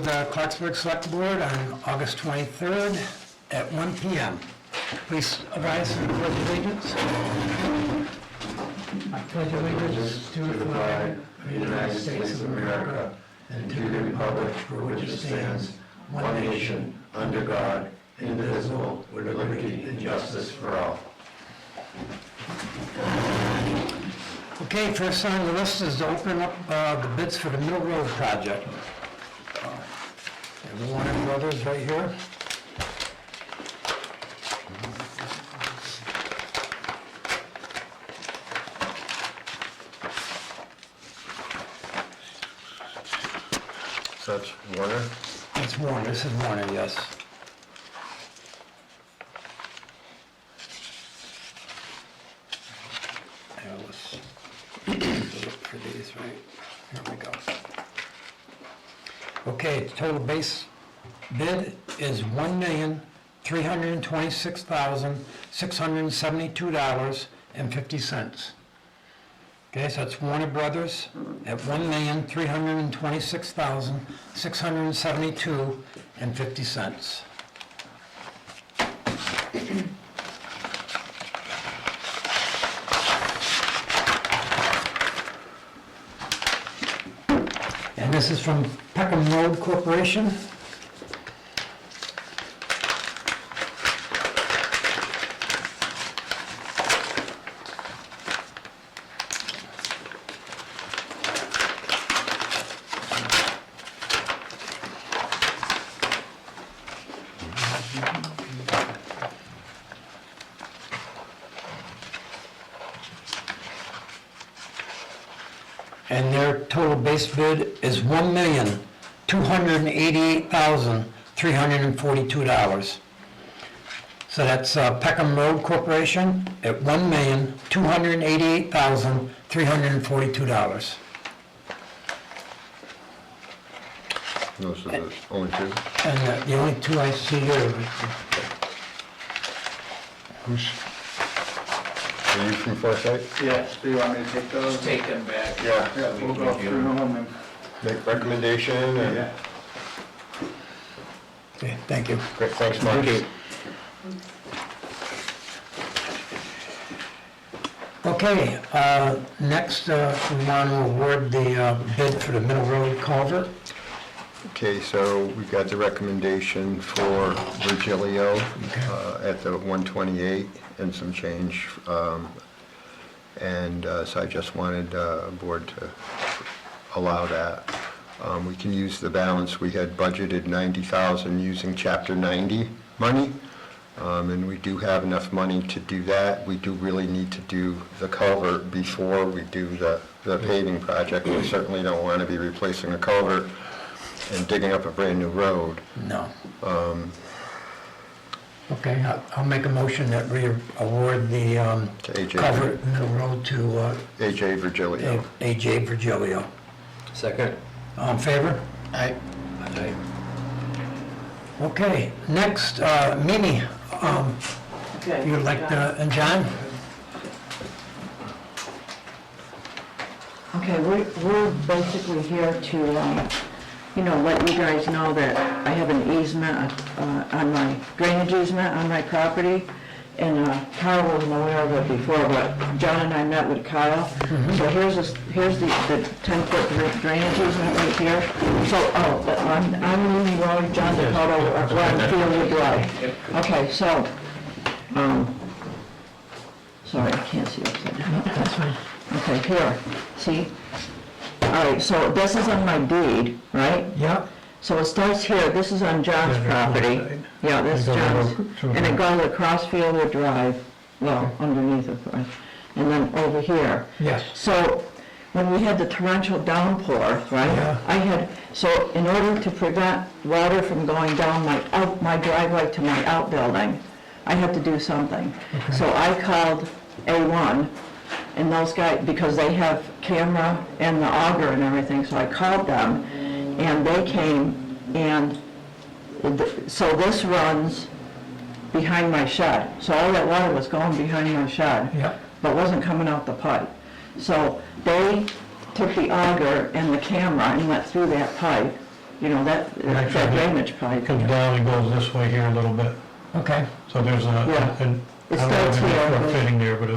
of the Clarksburg Select Board on August 23rd at 1 p.m. Please rise and pledge allegiance. I pledge allegiance to the flag of the United States of America and to the republic for which it stands, one nation, under God, indivisible, with liberty and justice for all. Okay, first on the list is to open up the bids for the Middle Road project. And the Warner Brothers right here. So that's Warner? It's Warner, this is Warner, yes. Let's look for these, right? Here we go. Okay, total base bid is $1,326,672.50. Okay, so it's Warner Brothers at $1,326,672.50. And this is from Peckham Road Corporation. And their total base bid is $1,288,342. So that's Peckham Road Corporation at $1,288,342. No, so there's only two? And the only two I see here, Are you from Foresight? Yes, do you want me to take those? Take them back. Yeah. Yeah, we'll go through them and... Make recommendation and... Yeah. okay, thank you. Great, thanks, Mark. Okay, next we want to award the bid for the Middle Road culvert. Okay, so we got the recommendation for Virgilio at the 128 and some change. So I just wanted the board to allow that. We can use the balance. We had budgeted $90,000 using Chapter 90 money, and we do have enough money to do that. We do really need to do the culvert before we do the paving project. We certainly don't want to be replacing a culvert and digging up a brand new road. No. Okay, I'll make a motion that we award the To A.J. culvert Middle Road to A.J. Virgilio. A.J. Virgilio. Second. All in favor? Aye. Okay, next, Mimi, you'd like to, and John? Okay, we're basically here to, let you guys know that I have an easement on my drainage easement on my property, and Kyle wasn't aware of it before, but John and I met with Kyle. So here's the 10-foot drainage easement right here. So, I'm Mimi Roy, John Dakota, we're on Fieldwood Drive. Okay, so, sorry, I can't see upside down. That's fine. Okay, here, see? All right, so this is on my deed, right? Yep. So it starts here, this is on John's property. Yeah, this is John's, and it goes across Fieldwood Drive, well, underneath of course, and then over here. Yes. So when we had the torrential downpour, right? Yeah. So in order to prevent water from going down my driveway to my outbuilding, I had to do something. Okay. So I called A1, and those guys, because they have camera and the auger and everything, so I called them, and they came, and so this runs behind my shed. So all that water was going behind my shed, Yep. but wasn't coming out the pipe. So they took the auger and the camera and went through that pipe you know, that Actually, drainage pipe. It comes down and goes this way here a little bit. Okay. So there's Yeah. I don't It know starts if here, it's but- fitting there, but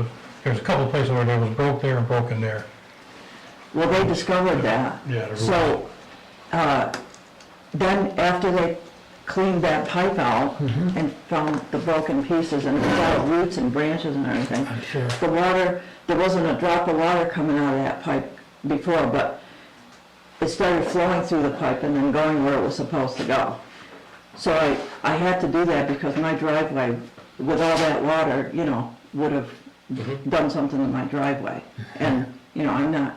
there's a couple places where there was broke there and broken there. Well, they discovered that. Yeah, the roof. So, then after they cleaned that pipe out and found the broken pieces and it was all roots and branches and everything, I'm sure. the water, there wasn't a drop of water coming out of that pipe before, but it started flowing through the pipe and then going where it was supposed to go. So I had to do that because my driveway, with all that water, you know, would have done something to my driveway. And, you know, I'm not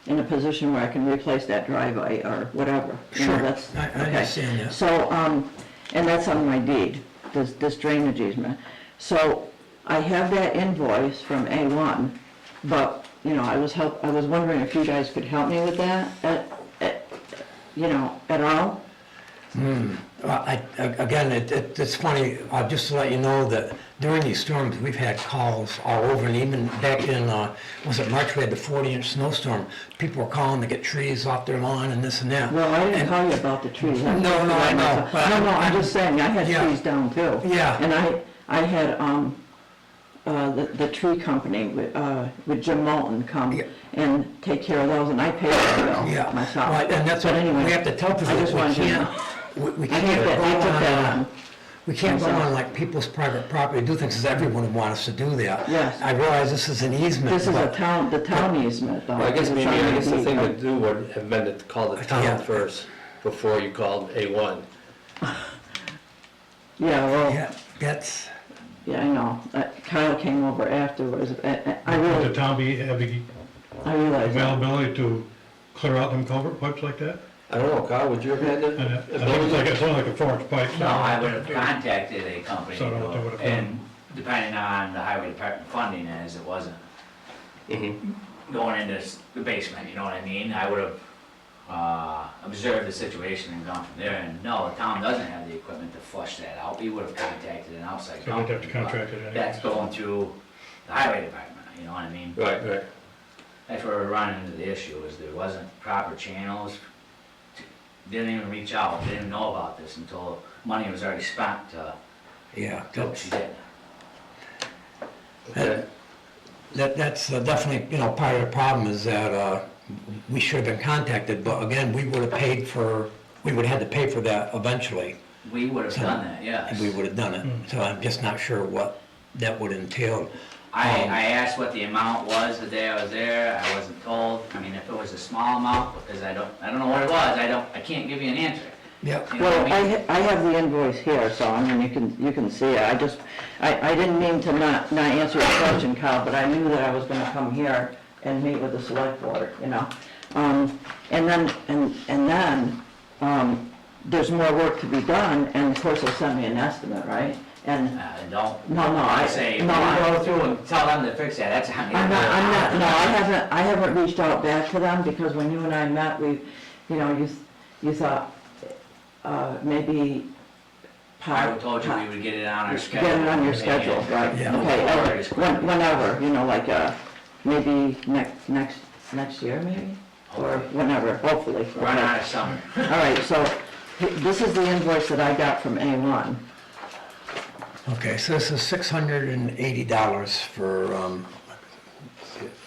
in a position where I can replace that driveway or whatever. You know, Sure, that's I okay. understand that. So, and that's on my deed, this drainage easement. So I have that invoice from A1, but, you know, I was wondering if you guys could help me with that, you know, at all? Well, again, it's funny, just to let you know that during these storms, we've had calls all over, and even back in, was it March, we had the 40-inch snowstorm. People were calling to get trees off their lawn and this and that. Well, I didn't call you about the trees. No, I know, but No, I'm just saying, I had Yeah. trees down too. Yeah. And I had, the tree company with Jim Moulton come Yeah. and take care of those, and I paid the bill Yeah, myself. right, and that's what, But anyway, we have to tell people, I just we wanted to can't, know. we I can't took that, I go took that on, on. we can't go myself. on like people's private property, do things, because everyone would want us to do that. Yes. I realize this is an easement, This is but- the town easement, though. Well, I guess It's maybe, on I the guess the deed. thing to do would have been to call the Yeah. town first, before you called A1. Yeah, well, Yeah, that's, yeah, I know. Kyle came over afterwards. I Would the really, town have the I realized that. availability to clear out them culvert pipes like that? I don't know, Kyle, would you have had And the I think it's only like a 4-inch pipe. so- No, I would have contacted a company, So I don't know what they would have done. and depending on the highway department funding is, it wasn't going into the basement, you know what I mean? I would have, observed the situation and gone from there, and no, the town doesn't have the equipment to flush that out, we would have contacted an outside So company. they'd have to but contract it anyway. That's going through the highway department, you know what I mean? Right, right. That's where we're running into the issue, is there wasn't proper channels, didn't even reach out, didn't even know about this until money was already spent to yeah, do what she did. Okay. that's definitely, you know, part of the problem is that, we should have been contacted, but again, we would have paid for, we would have had to pay for that eventually. We would have done that, yes. And we would have done it, so I'm just not sure what that would entail. I asked what the amount was the day I was there, I wasn't told, I mean, if it was a small amount, because I don't know what it was, I can't give you an answer. Yep. You know Well, what I mean? I have the invoice here, so I mean, you can see it. I didn't mean to not answer your question, Kyle, but I knew that I was gonna come here and meet with the select board, you know? And then, there's more work to be done, and of course they'll send me an estimate, right? And, Don't, no, I say, no, I- go through and tell them to fix that, that's how I'm not, no, I haven't reached out back to them, because when you and I met, you thought, maybe. I would told you we would get it on our schedule. Get it on your schedule, right? Yeah. Okay, whenever, you know, like, maybe next year, maybe? Or whenever, hopefully. Run Okay. out of summer. All right, so this is the invoice that I got from A1. Okay, so this is $680 for,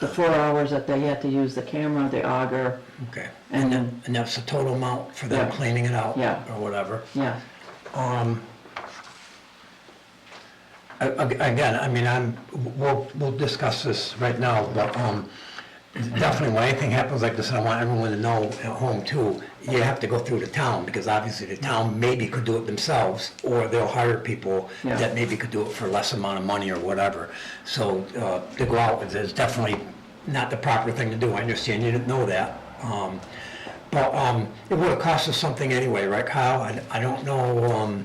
The 4 hours that they had to use the camera, the auger, okay, and and that's the total amount for them Yeah. cleaning it out? Yeah. Or whatever. yeah. Again, I mean, we'll discuss this right now, but, definitely when anything happens like this, I want everyone to know at home too, you have to go through the town, because obviously the town maybe could do it themselves, or they'll hire people Yeah. that maybe could do it for less amount of money or whatever. So, to go out is definitely not the proper thing to do, I understand you didn't know that. But, it would have cost us something anyway, right, Kyle? I don't know,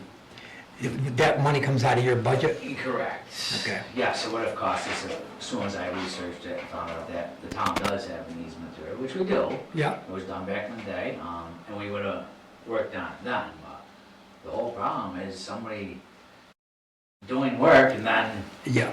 that money comes out of your budget? Correct. Okay. Yes, it would have cost us, as soon as I researched it, and found out that the town does have an easement to it, which we do. Yeah. It was done back in the day, and we would have worked on it then, but the whole problem is somebody doing work and then, Yeah.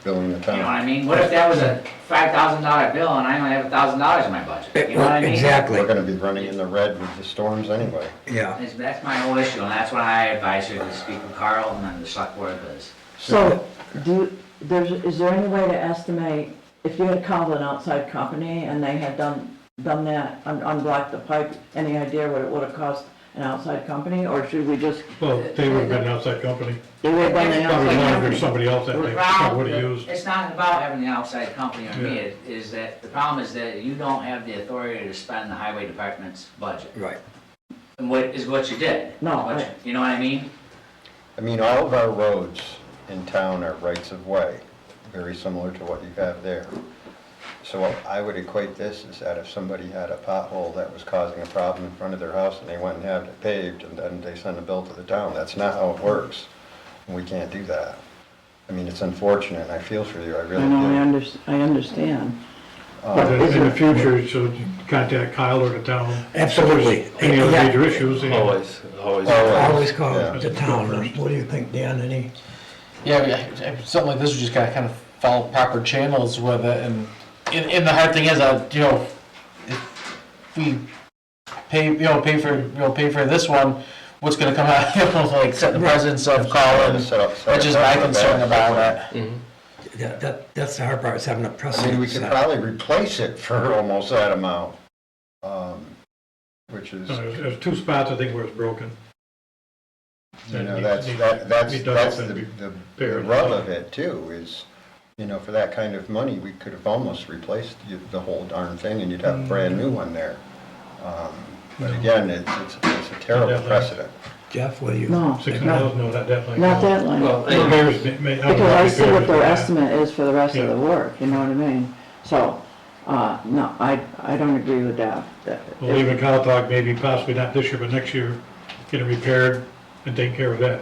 Billing the you know what town. I mean? What if that was a $5,000 bill and I only have $1,000 in my budget? You know what I mean? Exactly, We're gonna be running in the red with the storms anyway. yeah. That's my whole issue, and that's why I advise you to speak with Carl and then the select board does. So, is there any way to estimate, if you had called an outside company and they had done that, unblocked the pipe, any idea what it would have cost an outside company, or should we just, Well, they would have been an outside company. they would have done an Probably outside wanted company? there's somebody else that they probably would have used. It's not about having the outside company or me, Yeah. it is that, the problem is that you don't have the authority to spend the highway department's budget. Right. And what you did. No, What you- You know what I mean? I mean, all of our roads in town are rights of way, very similar to what you have there. So I would equate this is that if somebody had a pothole that was causing a problem in front of their house and they went and had it paved and then they send a bill to the town, that's not how it works. And we can't do that. I mean, it's unfortunate, and I feel for you, I I really know, do. I understand. But Is in the it- future, so contact Kyle or the town. Absolutely. Any other Yeah. major issues, and Always. Always call Yeah. the town. What do you think, Dan, any? Yeah, something like this, we just gotta kind of follow proper channels with it, and the hard thing is, if we pay for this one, what's gonna come out, like set the presence of Colin, that's just my concern about it. That's the hard part, is having a I mean, precedent we could set. probably replace it for almost that amount, which is, There's two spots, I think, where it's broken. you know, That that's needs- that's be done that's up and the be the repaired. rub of it too, is, you know, for that kind of money, we could have almost replaced the whole darn thing and you'd have a brand new one there. But again, it's a terrible Definitely. precedent. Jeff, what do you? No, 6,000, no, that definitely. not that line. Well, Repairs Because I see what their estimate. estimate is for the rest of the Yeah. work, you know what I mean? So, no, I don't agree with that. Well, even Kyle talked maybe possibly not this year, but next year, get it repaired and take care of that,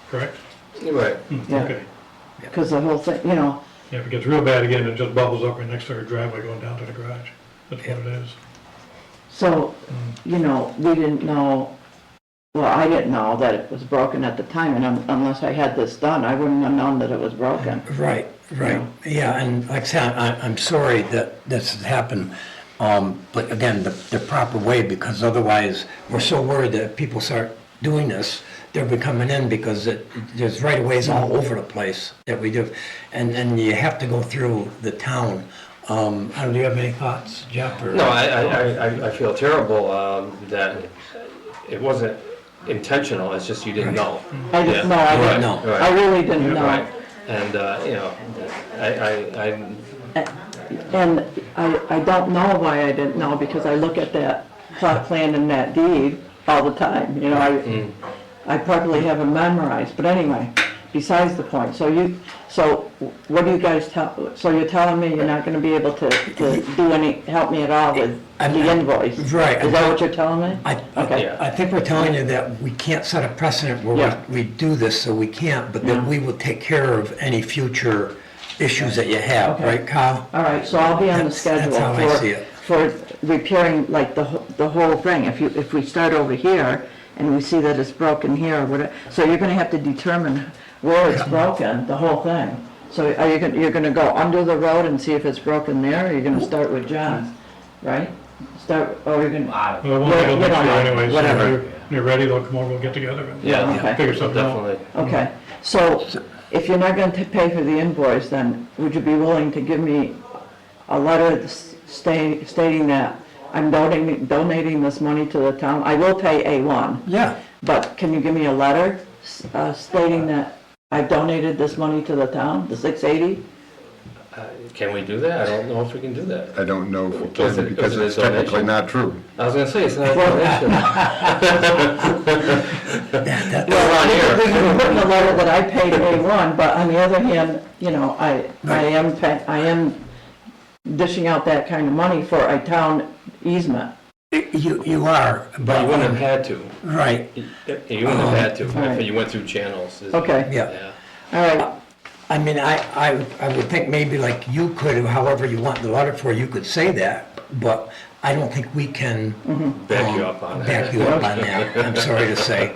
correct? Right. Yeah. Okay. Because the whole thing, you know, Yeah, if it gets real bad again, it just bubbles up right next to our driveway going down to the garage. That's what it is. so, you know, we didn't know, well, I didn't know that it was broken at the time, and unless I had this done, I wouldn't have known that it was broken. Right, right. Yeah, and like I said, I'm sorry that this has happened. But again, the proper way, because otherwise, we're so worried that if people start doing this, they'll be coming in because there's right of ways all over the place that we do. And you have to go through the town. I don't know, do you have any thoughts, Jeff? or- No, I feel terrible, that it wasn't intentional, it's just you didn't know. I didn't know, Yeah. I didn't No. know. I really didn't know. Right, and, you know, And I don't know why I didn't know, because I look at that plot plan and that deed all the time, you know, I probably have them memorized, but anyway, besides the point. So what do you guys so you're telling me you're not gonna be able to do help me at all with the invoice? Right. Is that what you're telling me? Okay. Yeah. I think we're telling you that we can't set a precedent where Yeah. we do this, so we can't, but that we will take care of any future issues that you have, Okay. right, Kyle? All right, so I'll be on the That's schedule how I see it. for repairing like the whole thing. If we start over here and we see that it's broken here, or whatever, so you're gonna have to determine where it's broken, the whole thing. So you're gonna go under the road and see if it's broken there, or you're gonna start with John's, right? Or you're gonna, Wow. Well, it won't be till You next don't year know. anyway, so Whatever. when you're ready, they'll come over, we'll get together and yeah, Okay. figure something out. definitely. okay. So if you're not gonna pay for the invoice, then would you be willing to give me a letter stating that I'm donating this money to the town? I will pay A1, Yeah. but can you give me a letter stating that I've donated this money to the town, the 680? Can we do that? I don't know if we can do that. I don't know if we Was can it- because was it a it's technically donation? not true. I was gonna say, it's not a donation. Well, you can put in the letter that I paid A1, but on the other hand, you know, I am dishing out that kind of money for a town easement. You are, But but, you wouldn't have had to. right, You wouldn't have had to Right. if you went through channels. Okay, yeah. all right, I mean, I would think maybe like you could, however you want the letter for, you could say that, but I don't think we can Back you up on that. back you up on that, I'm sorry to say.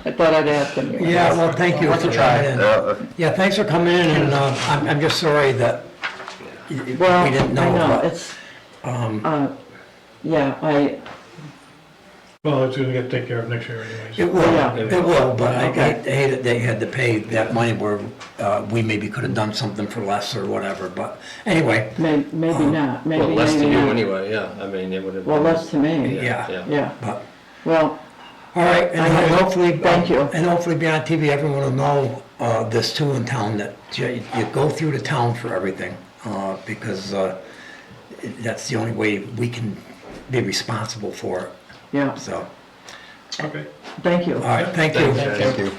I thought I'd ask anyway. Yeah, well, thank you Worth a for try. coming in. Yeah, thanks for coming in, and I'm just sorry that we Well, didn't know. I know, but, it's, um, yeah, Well, it's gonna get taken care of next year anyways. It will, Yeah. it will, but I hate that they had to pay that money where we maybe could have done something for less or whatever, but anyway, maybe not, maybe, Well, less to maybe you not. anyway, yeah, I mean, it would have. Well, less to me, yeah. yeah, But, well, all right, and hopefully. Thank you. And hopefully be on TV, everyone will know this too in town, that you go through the town for everything, because that's the only way we can be responsible for it, yeah, so. Okay. thank you. All right, thank you. Thank you.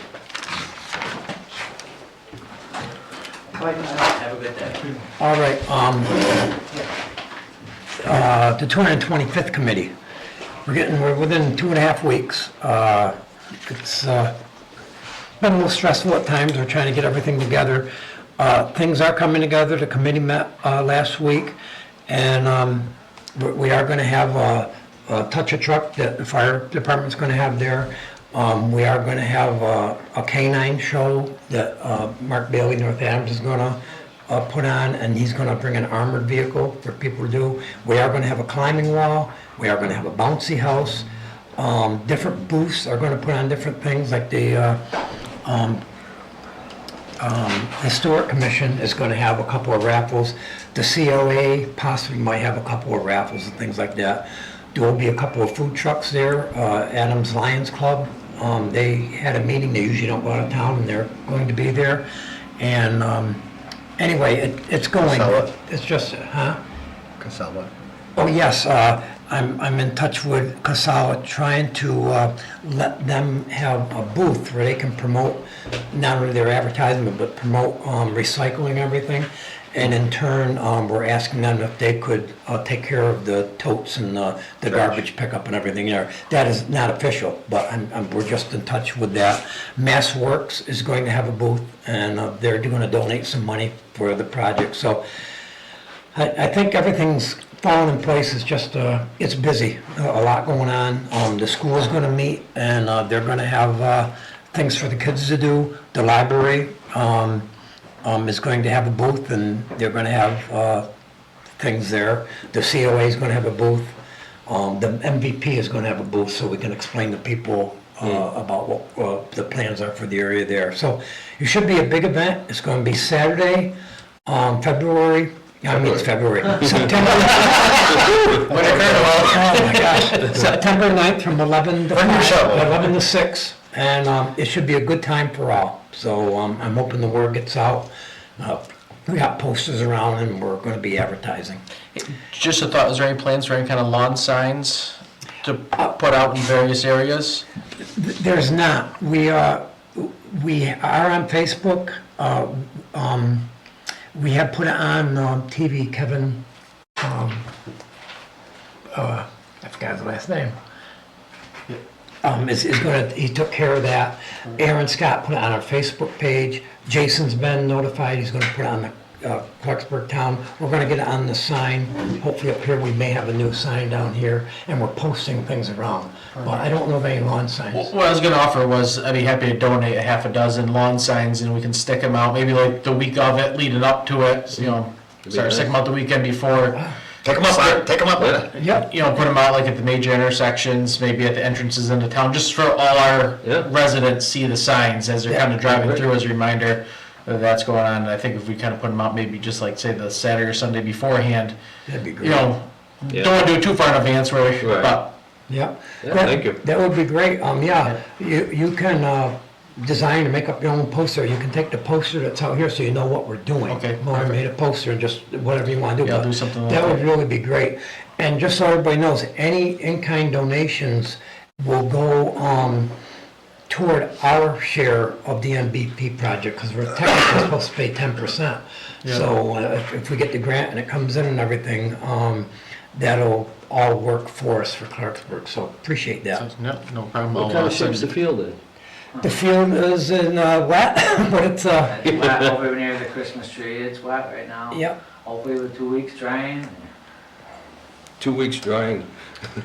Have a good day. All right, the 225th committee, we're within 2.5 weeks. It's been a little stressful at times, we're trying to get everything together. Things are coming together, the committee met last week, and we are gonna have a touch a truck that the fire department's gonna have there. We are gonna have a canine show that Mark Bailey, North Adams, is gonna put on, and he's gonna bring an armored vehicle for people to do. We are gonna have a climbing wall, we are gonna have a bouncy house. Different booths are gonna put on different things, like the Historic Commission is gonna have a couple of raffles. The COA possibly might have a couple of raffles and things like that. There will be a couple of food trucks there. Adams Lions Club, they had a meeting, they usually don't go out of town, and they're going to be there. And anyway, it's going. Casella. It's just, huh? Casella. Oh, yes, I'm in touch with Casala, trying to let them have a booth where they can promote not only their advertisement, but promote recycling everything. And in turn, we're asking them if they could take care of the totes and the garbage pickup and everything there. That is not official, but we're just in touch with that. Mass Works is going to have a booth, and they're going to donate some money for the project. So I think everything's falling in place. It's just, it's busy, a lot going on. The school's going to meet, and they're going to have things for the kids to do. The library is going to have a booth, and they're going to have things there. The COA is going to have a booth. The MVP is going to have a booth, so we can explain to people about what the plans are for the area there. So it should be a big event. It's going to be Saturday, September. Oh my gosh, September 9th from 11 to 5, 11 to 6, and it should be a good time for all. So I'm hoping the word gets out. We got posters around, and we're going to be advertising. Just a thought, is there any plans for any kind of lawn signs to put out in various areas? There's not. We are on Facebook. We have put it on TV. Kevin, I forgot his last name. He took care of that. Aaron Scott put it on our Facebook page. Jason's been notified. He's going to put it on the Clarksburg Town. We're going to get it on the sign. Hopefully up here we may have a new sign down here, and we're posting things around. But I don't know of any lawn signs. What I was gonna offer was, I'd be happy to donate a half a dozen lawn signs, and we can stick them out, maybe like the week of it, leading up to it, you know, start stick them out the weekend before. Take them up, Art. Take them up. Yep. You know, put them out like at the major intersections, maybe at the entrances into town, just for all our Yeah. residents see the signs as they're Yeah. kind of driving through as a reminder that that's going on. And I think if we kind of put them out, maybe just like say the Saturday or Sunday beforehand, That'd be great. you know, Yeah. don't want to do it too far in advance where we, Right. but Yep. Yeah, thank you. That would be great. Yeah, you can design and make up your own poster. You can take the poster that's out here so you know what we're doing. Okay, Well, I made a poster, just whatever you want to do. Yeah, but do something like that would that. really be great. And just so everybody knows, any in-kind donations will go toward our share of the MVP project, because we're technically supposed to pay 10%. So if we get the grant and it comes in and everything, that'll all work for us for Clarksburg. So appreciate that. no problem. What kind of shape's the field in? The field is in wet, but it's It's wet over near the Christmas tree, it's wet right now. Yep. Hopefully with 2 weeks drying. 2 weeks drying.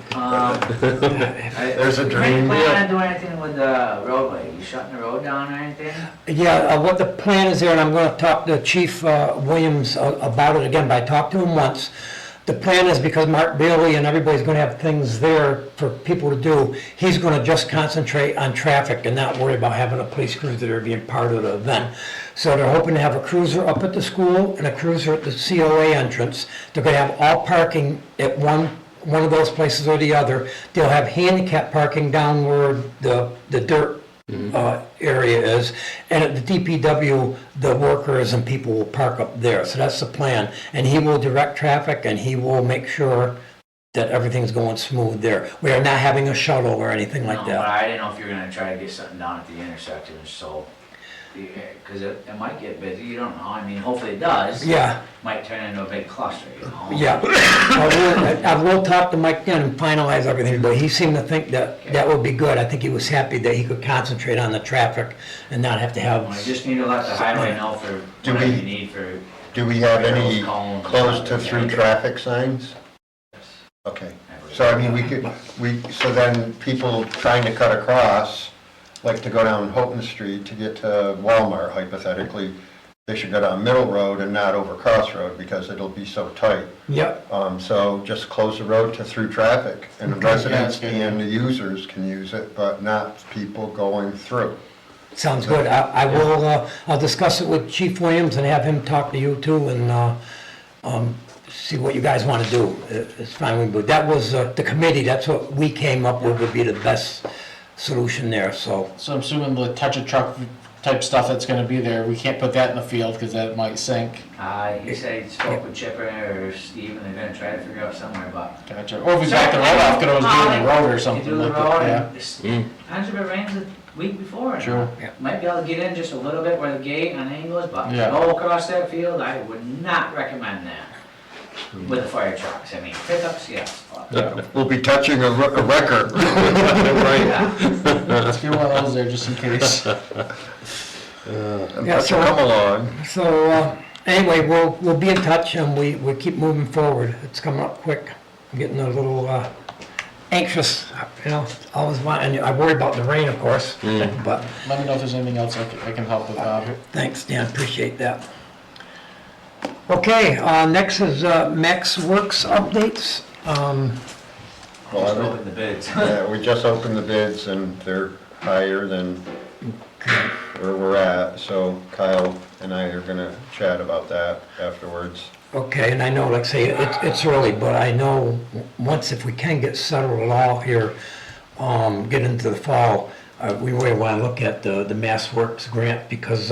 There's a Are dream. you planning on doing anything with the roadway? You shutting the road down or anything? Yeah, what the plan is there, and I'm gonna talk to Chief Williams about it again, but I talked to him once. The plan is because Mark Bailey and everybody's gonna have things there for people to do, he's gonna just concentrate on traffic and not worry about having a police cruiser there being part of the event. So they're hoping to have a cruiser up at the school and a cruiser at the COA entrance. They're gonna have all parking at one of those places or the other. They'll have handicap parking down where the dirt area is, and at the DPW, the workers and people will park up there. So that's the plan. And he will direct traffic and he will make sure that everything's going smooth there. We are not having a shuttle or anything like No, but that. I didn't know if you were gonna try to get something down at the intersection, so, because it might get busy, you don't know, I mean, hopefully it does. Yeah, Might turn into a big cluster, you know? yeah. I will talk to Mike then and finalize everything, but he seemed to think that that would be good. I think he was happy that he could concentrate on the traffic and not have to have. I just need to let the highway know for Do whatever we- you need for. Do we have any Cones, closed to cones, through yeah. traffic signs? Okay, so I mean, so then people trying to cut across, like to go down Houghton Street to get to Walmart hypothetically, they should go down Middle Road and not over Cross Road because it'll be so tight. Yep, So just close the road to through traffic and the Okay. residents Yeah, that's good. and the users can use it, but not people going through. sounds good. I will, I'll discuss it with Chief Williams and have him talk to you too and, see what you guys want to do. It's fine with me, but that was, the committee, that's what we came up with would be the best solution there, so. So I'm assuming the touch a truck type stuff that's gonna be there, we can't put that in the field because that might sink. He said he spoke with Chipper or Steve and they're gonna try to figure out somewhere, but. Gotcha. Or if we back the road off, could always do it in the road or You something do the like road that, yeah. and sometimes if it rains the week before. and True. Might be able to get in just a little bit where the gate on Angles, but to Yeah. go across that field, I would not recommend that. With the fire trucks, I mean, pickups, yes, but. We'll be touching a record. Yeah. Let's get one of those there just in case. But so- come along. So, anyway, we'll be in touch and we keep moving forward. It's coming up quick. I'm getting a little, anxious, you know, always want, and I worry about the rain, of course, but Let me know if there's anything else I can help with, Bob. thanks, Dan, appreciate that. Okay, next is, Max Works updates. Well, Just I would- open the bids. Yeah, we just opened the bids and they're higher than where we're at, so Kyle and I are gonna chat about that afterwards. Okay, and I know, like I say, it's early, but I know once if we can get settled at all here, get into the fall, we really want to look at the Mass Works grant because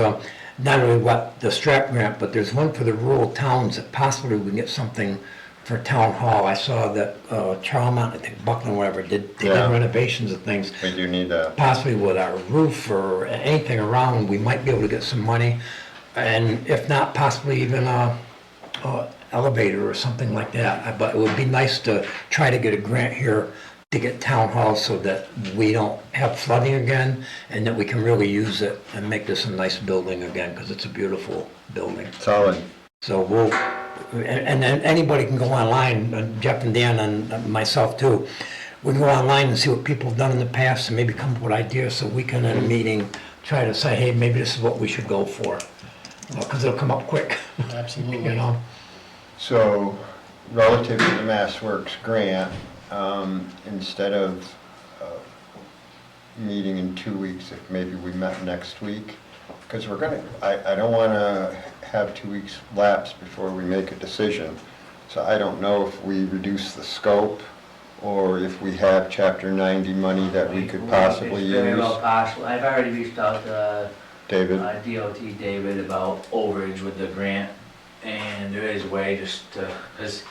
not only what the strap grant, but there's one for the rural towns that possibly we can get something for town hall. I saw that Charlemont, I think Buckland, whatever, they did Yeah. renovations of things. We do need that. Possibly with our roof or anything around, we might be able to get some money. And if not, possibly even a elevator or something like that. But it would be nice to try to get a grant here to get town hall so that we don't have flooding again and that we can really use it and make this a nice building again, because it's a beautiful building. Solid. So we'll, and then anybody can go online, Jeff and Dan and myself too. We can go online and see what people have done in the past and maybe come up with ideas so we can at a meeting try to say, hey, maybe this is what we should go for. Because it'll come up quick, you Absolutely. know? So relative to the Mass Works grant, instead of meeting in 2 weeks, if maybe we met next week, because we're gonna, I don't wanna have 2 weeks lapse before we make a decision. So I don't know if we reduce the scope or if we have Chapter 90 money that we could possibly It's very use. well possible. I've already reached out to David? DOT David about overage with the grant, and there is a way just to, because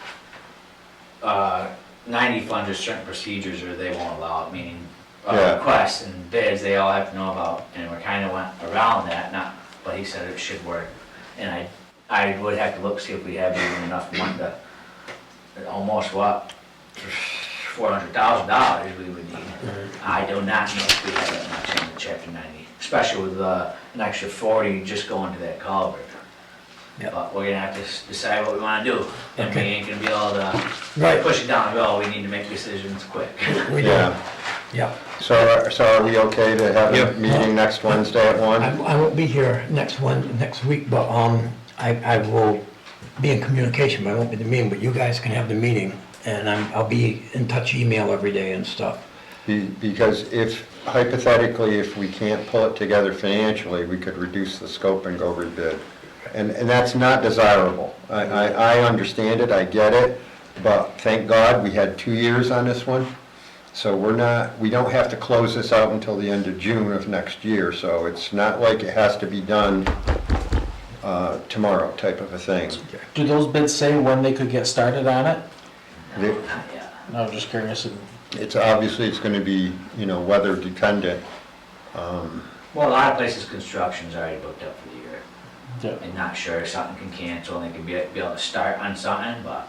90 funds are certain procedures or they won't allow it, meaning Yeah. requests and bids, they all have to know about, and we kind of went around that, not, but he said it should work. And I would have to look, see if we have even enough money to, almost what, $400,000 we would need. I do not know if we have that much in the Chapter 90, especially with an extra 40 just going to that culvert. Yeah. But we're gonna have to decide what we wanna do, and we Okay. ain't gonna be able to Right. push it down the road, we need to make decisions quick. We do. Yeah. Yeah. So are we okay to have a Yep. meeting next Wednesday at 1? I won't be here next week, but, I will be in communication, but I won't be at the meeting, but you guys can have the meeting, and I'll be in touch email every day and stuff. Because if, hypothetically, if we can't pull it together financially, we could reduce the scope and go rebid. And that's not desirable. I understand it, I get it, but thank God we had 2 years on this one. So we don't have to close this out until the end of June of next year, so it's not like it has to be done tomorrow type of a thing. Do those bids say when they could get started on it? They- Yeah. I was just curious. It's obviously, it's gonna be, weather dependent. Well, a lot of places, construction's already booked up for the year, Yeah. and not sure if something can cancel, and they can be able to start on something, but,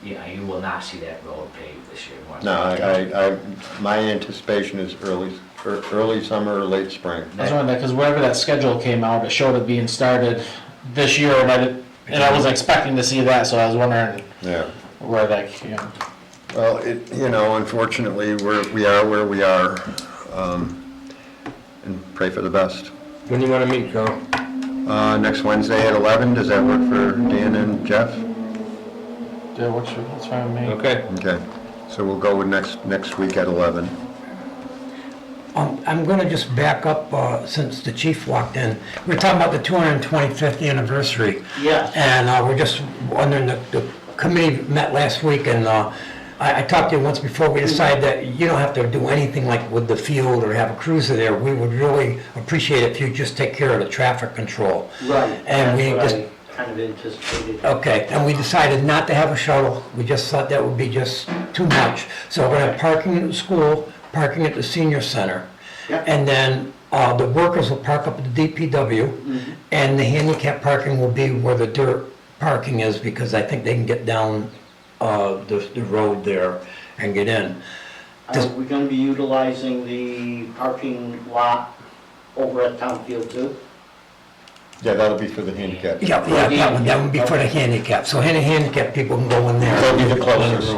yeah, you will not see that road paved this year. more than No, likely. my anticipation is early summer or late spring. I was wondering that, because whenever that schedule came out, it showed it being started this year, and I wasn't expecting to see that, so I was wondering Yeah. where that, Well, unfortunately, we are where we are, and pray for the best. When do you wanna meet, Carl? Next Wednesday at 11, does that work for Dan and Jeff? yeah, what's fine with me. Okay. Okay, so we'll go with next week at 11. I'm gonna just back up, since the chief walked in. We're talking about the 225th anniversary. Yes. And, we're just wondering, the committee met last week, and, I talked to you once before, we decided that you don't have to do anything like with the field or have a cruiser there. We would really appreciate it if you just take care of the traffic control. Right, And we that's just, what I kind of anticipated. okay, and we decided not to have a shuttle. We just thought that would be just too much. So we're gonna have parking at the school, parking at the senior center. Yep. And then, the workers will park up at the DPW, and the handicap parking will be where the dirt parking is, because I think they can get down, the road there and get in. Are we gonna be utilizing the parking lot over at Town Field too? Yeah, that'll be for the handicap. Yeah, that would be for the handicap, so any handicap people can go in there. They'll be the closest.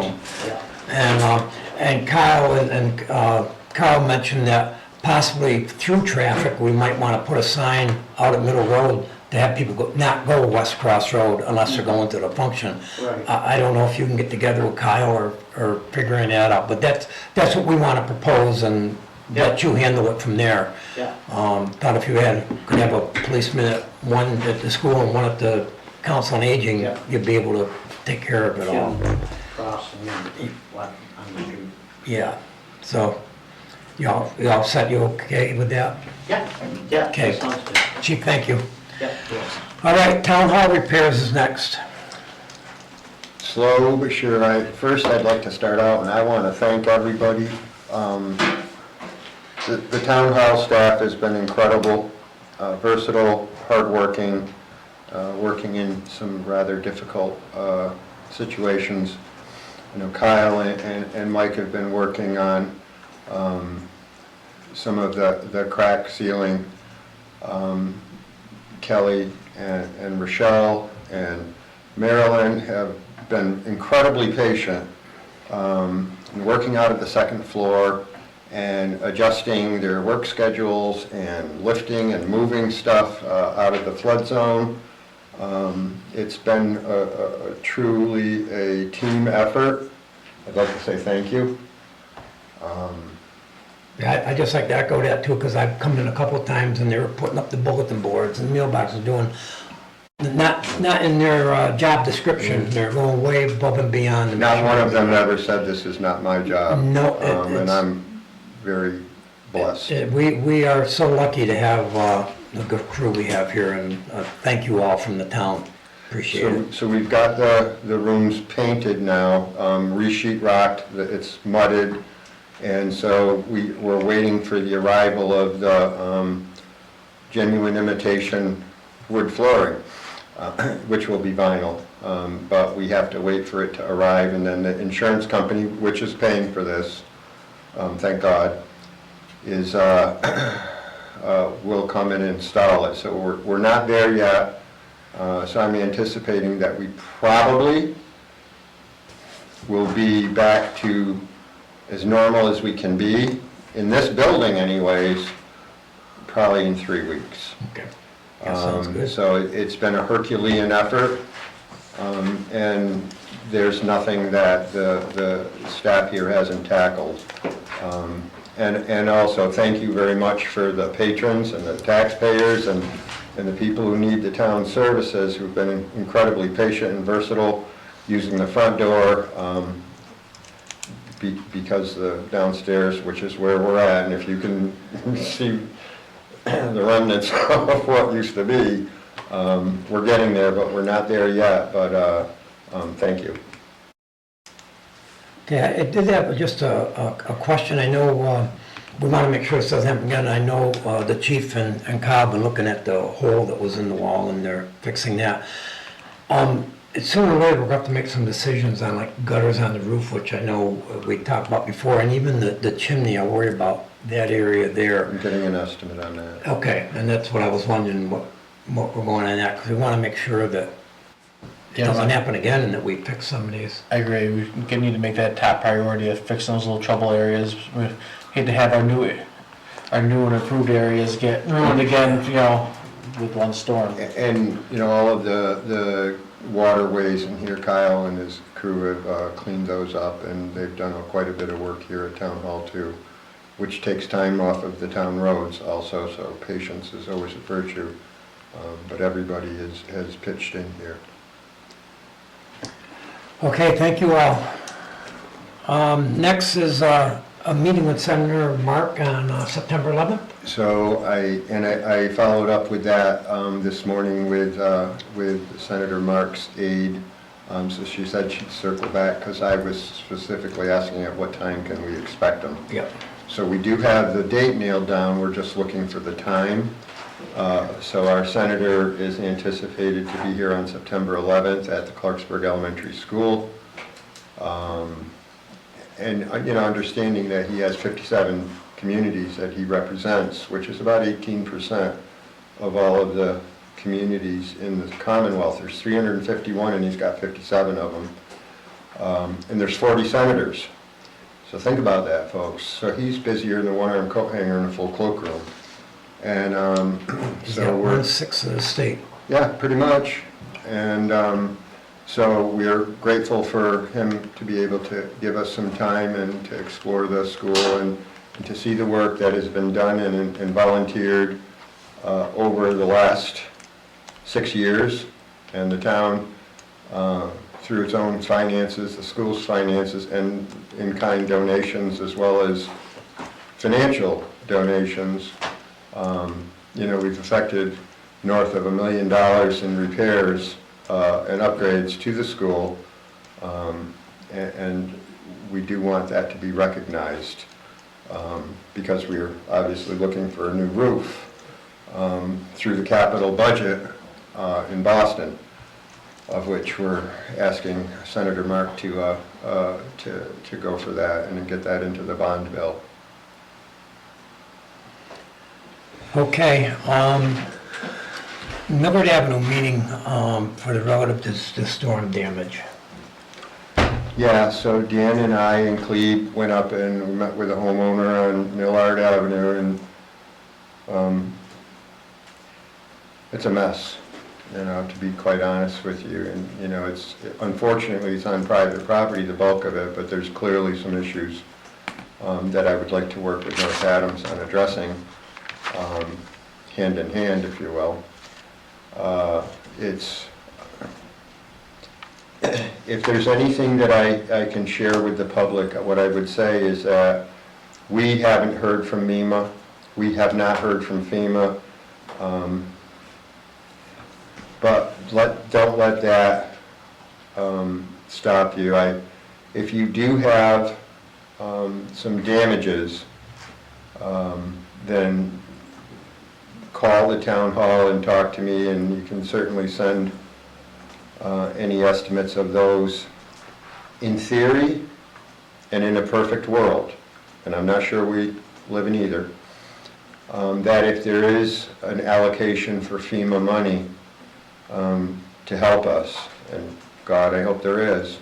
Yeah. And Kyle Carl mentioned that possibly through traffic, we might want to put a sign out at Middle Road to have people not go West Cross Road unless they're going to the function. Right. I don't know if you can get together with Kyle or figuring that out, but that's what we want to propose, and let you handle it from there. Yeah. Thought if you could have a policeman, one at the school and one at the Council on Aging, Yeah. you'd be able to take care of it all. Crossing and what, on the street. Yeah, so, y'all set, you okay with that? Yeah, yeah, Okay. that sounds good. Chief, thank you. Yeah. All right, town hall repairs is next. Slow but sure. First, I'd like to start out, and I want to thank everybody. The town hall staff has been incredible, versatile, hardworking, working in some rather difficult situations. Kyle and Mike have been working on some of the crack sealing. Kelly and Rochelle and Marilyn have been incredibly patient, working out at the second floor and adjusting their work schedules and lifting and moving stuff out of the flood zone. It's been truly a team effort. I'd like to say thank you. Yeah, I just like to echo that too, because I've come in a couple of times and they were putting up the bulletin boards and mailboxes, doing, not in their job description, they're going way above and beyond. to make Not sure- one of them ever said this is not my job. No, And it's- I'm very blessed. We are so lucky to have the good crew we have here, and thank you all from the town. Appreciate it. So we've got the rooms painted now, re-sheet rocked, it's mudded, and so we're waiting for the arrival of the genuine imitation wood flooring, which will be vinyl, but we have to wait for it to arrive, and then the insurance company, which is paying for this, thank God, will come and install it. So we're not there yet. So I'm anticipating that we probably will be back to as normal as we can be, in this building anyways, probably in 3 weeks. Okay. That sounds good. So it's been a Herculean effort, and there's nothing that the staff here hasn't tackled. And also, thank you very much for the patrons and the taxpayers and the people who need the town services, who've been incredibly patient and versatile, using the front door, because the downstairs, which is where we're at, and if you can see the remnants of what used to be, we're getting there, but we're not there yet, but thank you. Okay, I did have just a question. I know we want to make sure this doesn't happen again. I know the chief and Kyle have been looking at the hole that was in the wall, and they're fixing that. Sooner or later, we're going to have to make some decisions on like gutters on the roof, which I know we talked about before, and even the chimney. I worry about that area there. I'm getting an estimate on that. Okay, and that's what I was wondering, what we're going on that, because we want to make sure that it doesn't happen again and that we fix some of these. I agree. We need to make that top priority of fixing those little trouble areas. We hate to have our new and improved areas get ruined again, you know, with one storm. And, you know, all of the waterways in here, Kyle and his crew have cleaned those up, and they've done quite a bit of work here at Town Hall too, which takes time off of the town roads also, so patience is always a virtue. But everybody has pitched in here. Okay, thank you all. Next is a meeting with Senator Mark on September 11th. So I followed up with that this morning with Senator Mark's aide. So she said she'd circle back, because I was specifically asking at what time can we expect them. Yep. So we do have the date nailed down, we're just looking for the time. So our senator is anticipated to be here on September 11th at the Clarksburg Elementary School. And, you know, understanding that he has 57 communities that he represents, which is about 18% of all of the communities in the Commonwealth. There's 351 and he's got 57 of them. And there's 40 senators. So think about that, folks. So he's busier than a one-armed coat hanger in a full cloakroom. And so we're 1/6 of the state. yeah, pretty much. And so we're grateful for him to be able to give us some time and to explore the school and to see the work that has been done and volunteered over the last 6 years. And the town, through its own finances, the school's finances, and in-kind donations as well as financial donations, you know, we've effected north of $1 million in repairs and upgrades to the school, and we do want that to be recognized, because we're obviously looking for a new roof through the capital budget in Boston, of which we're asking Senator Mark to go for that and get that into the bond bill. Okay, Millard Avenue meeting for the relative to storm damage. Yeah, so Dan and I and Cleve went up and we met with a homeowner on Millard Avenue, and it's a mess, you know, to be quite honest with you. And, you know, unfortunately it's on private property, the bulk of it, but there's clearly some issues that I would like to work with North Adams on addressing, hand in hand, if you will. If there's anything that I can share with the public, what I would say is that we haven't heard from MEMA. We have not heard from FEMA. But don't let that stop you. If you do have some damages, then call the town hall and talk to me, and you can certainly send any estimates of those. In theory, and in a perfect world, and I'm not sure we live in either, that if there is an allocation for FEMA money, to help us, and God, I hope there is,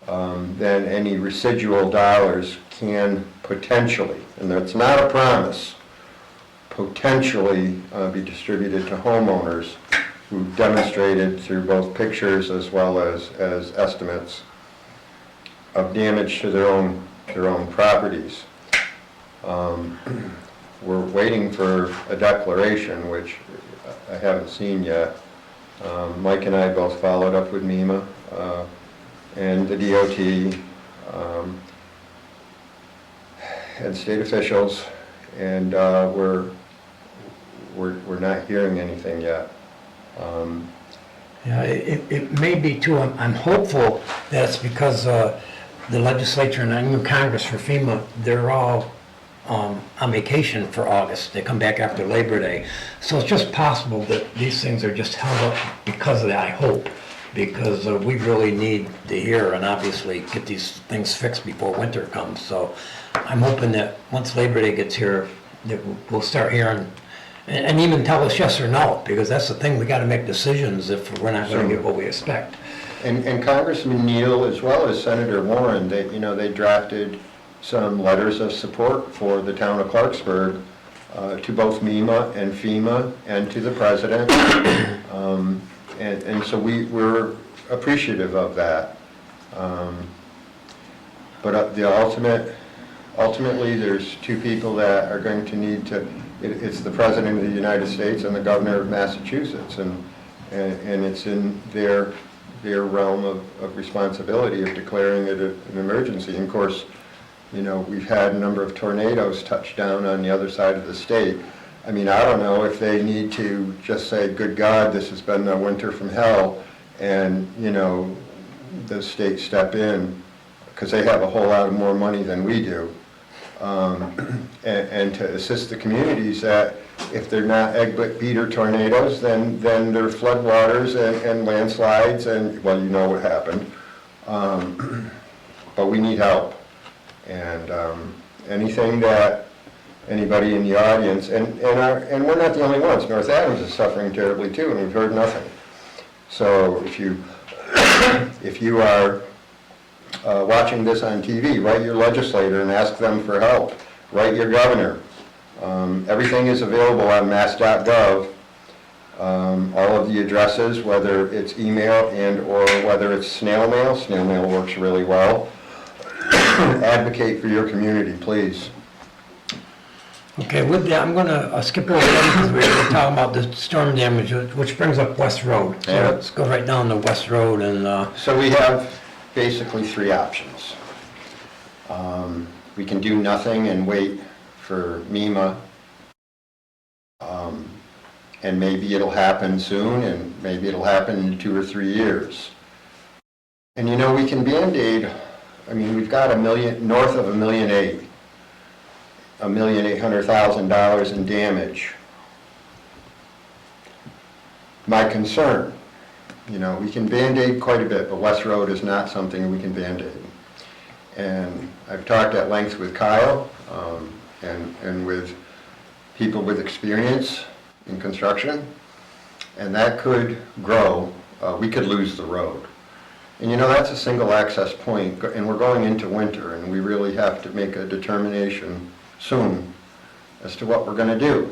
then any residual dollars can potentially, and it's not a promise, potentially be distributed to homeowners who demonstrated through both pictures as well as estimates of damage to their own properties. We're waiting for a declaration, which I haven't seen yet. Mike and I both followed up with MEMA and the DOT and state officials, and we're not hearing anything yet. Yeah, it may be too, I'm hopeful that it's because the legislature and even Congress for FEMA, they're all on vacation for August. They come back after Labor Day. So it's just possible that these things are just held up because of that, I hope. Because we really need to hear and obviously get these things fixed before winter comes. So I'm hoping that once Labor Day gets here, that we'll start hearing and even tell us yes or no, because that's the thing, we got to make decisions if we're not going to get what we expect. And Congressman Neal, as well as Senator Warren, they drafted some letters of support for the town of Clarksburg to both MEMA and FEMA and to the president. And so we're appreciative of that. But ultimately, there's two people that are going to need to, it's the President of the United States and the Governor of Massachusetts, and it's in their realm of responsibility of declaring it an emergency. And of course, we've had a number of tornadoes touch down on the other side of the state. I mean, I don't know if they need to just say, good God, this has been a winter from hell, and, the state step in, because they have a whole lot more money than we do, and to assist the communities that if they're not egg beater tornadoes, then they're floodwaters and landslides, and, well, you know what happened. But we need help. And anything that anybody in the audience, and we're not the only ones. North Adams is suffering terribly too, and we've heard nothing. So if you are watching this on TV, write your legislator and ask them for help. Write your governor. Everything is available on mass.gov. All of the addresses, whether it's email and or whether it's snail mail. Snail mail works really well. Advocate for your community, please. Okay, with that, I'm going to skip over that because we're talking about the storm damage, which brings up West Road. So Yeah. let's go right down to West Road and... So we have basically three options. We can do nothing and wait for MEMA, and maybe it'll happen soon, and maybe it'll happen in 2 or 3 years. And we can Band-Aid. I mean, we've got north of $1,800,000 in damage. My concern, we can Band-Aid quite a bit, but West Road is not something we can Band-Aid. And I've talked at length with Kyle and with people with experience in construction, and that could grow. We could lose the road. And that's a single access point, and we're going into winter, and we really have to make a determination soon as to what we're going to do.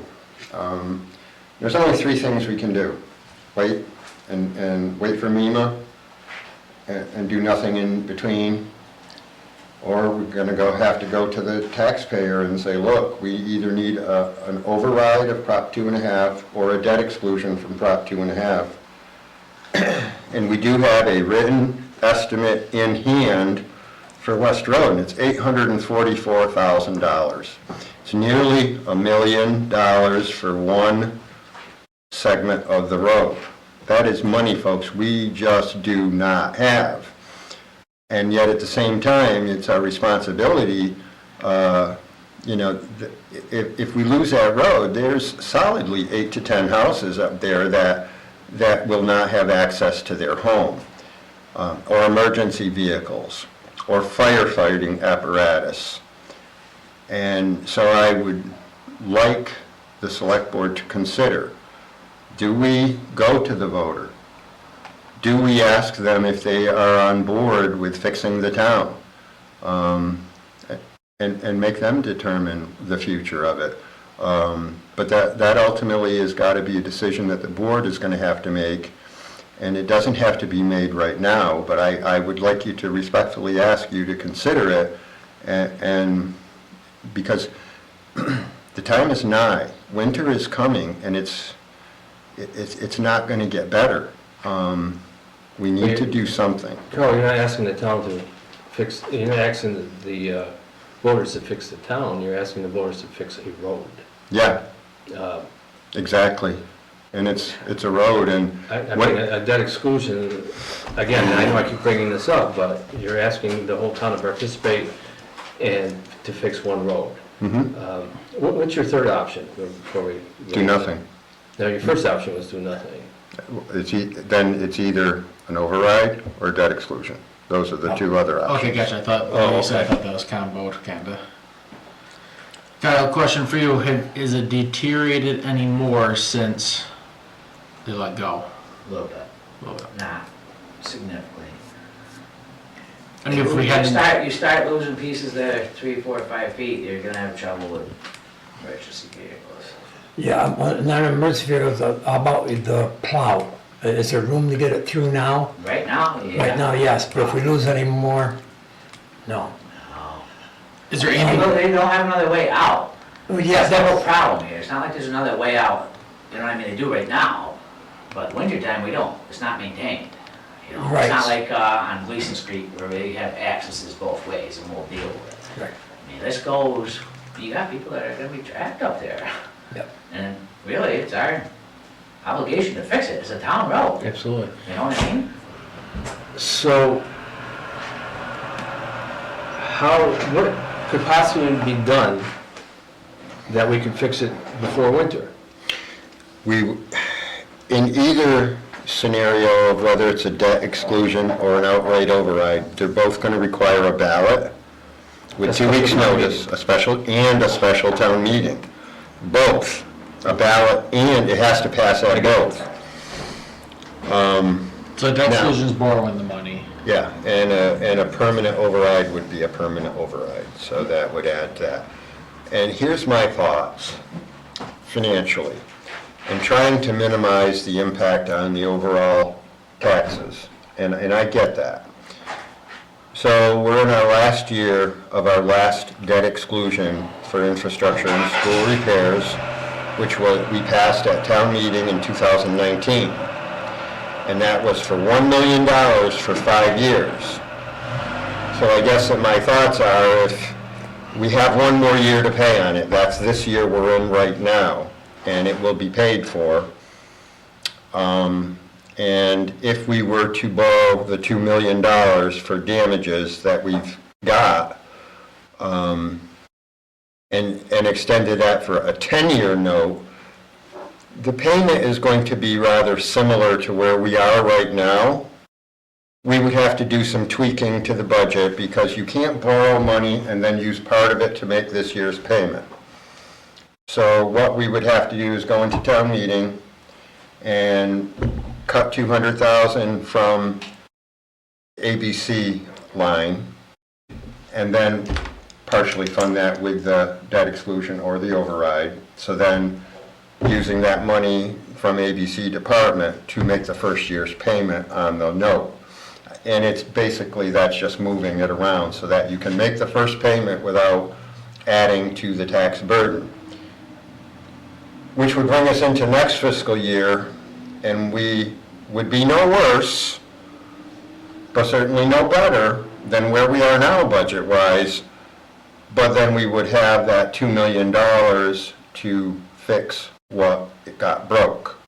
There's only 3 things we can do. Wait, and wait for MEMA, and do nothing in between, or we're going to have to go to the taxpayer and say, look, we either need an override of Prop 2.5 or a debt exclusion from Prop 2.5. And we do have a written estimate in hand for West Road, and it's $844,000. It's nearly $1 million for one segment of the road. That is money, folks, we just do not have. And yet at the same time, it's our responsibility, if we lose that road, there's solidly 8 to 10 houses up there that will not have access to their home, or emergency vehicles, or firefighting apparatus. And so I would like the select board to consider do we go to the voter? Do we ask them if they are on board with fixing the town? And make them determine the future of it. But that ultimately has got to be a decision that the board is going to have to make, and it doesn't have to be made right now, but I would like you to respectfully ask you to consider it, and because the time is nigh. Winter is coming, and it's not going to get better. We need to do something. Carl, you're not asking the town to fix, you're not asking the voters to fix the town, you're asking the voters to fix a road. Yeah, Uh, exactly. And it's a road, and I mean, a debt exclusion, again, I know I keep bringing this up, but you're asking the whole town to participate and to fix one road. What's your third option before we? do nothing. No, your first option was do nothing. Then it's either an override or debt exclusion. Those are the two other options. Okay, gotcha, I thought, Oh, you said, I okay. thought that was combo, kinda. Kyle, question for you, is it deteriorated any more since they let go? A little bit, Well, not significantly. I mean, if we had, You start losing pieces that are 3, 4, 5 feet, you're gonna have trouble with emergency vehicles. Yeah, not an emergency vehicles, how about the plow? Is there room to get it through now? Right now, yeah. Right now, yes, but if we lose any more, no. is there They any, don't have another way out. Well, yeah, That's the whole problem here, it's not like there's another way out, you know what I mean, they do right now, but wintertime, we don't, it's not maintained. You know, Right. it's not like on Gleason Street where they have accesses both ways and we'll deal with it. Right. I mean, this goes, you got people that are gonna be trapped up there. Yep. And really, it's our obligation to fix it, it's a town road, absolutely. you know what I mean? So, what could possibly be done that we could fix it before winter? In either scenario of whether it's a debt exclusion or an outright override, they're both going to require a ballot with 2 weeks' notice, a special town meeting. Both, a ballot, and it has to pass at both. So debt Now- exclusion's borrowing the money. Yeah, and a permanent override would be a permanent override, so that would add to that. And here's my thoughts, financially, and trying to minimize the impact on the overall taxes, and I get that. So we're in our last year of our last debt exclusion for infrastructure and school repairs, which we passed at town meeting in 2019. And that was for $1 million for 5 years. So I guess that my thoughts are, if we have 1 more year to pay on it, that's this year we're in right now, and it will be paid for. And if we were to borrow the $2 million for damages that we've got, and extended that for a 10-year note, the payment is going to be rather similar to where we are right now. We would have to do some tweaking to the budget because you can't borrow money and then use part of it to make this year's payment. So what we would have to do is go into town meeting and cut $200,000 from ABC line and then partially fund that with the debt exclusion or the override. So then using that money from ABC department to make the first year's payment on the note. And it's basically, that's just moving it around so that you can make the first payment without adding to the tax burden. Which would bring us into next fiscal year, and we would be no worse, but certainly no better than where we are now budget-wise, but then we would have that $2 million to fix what it got broke.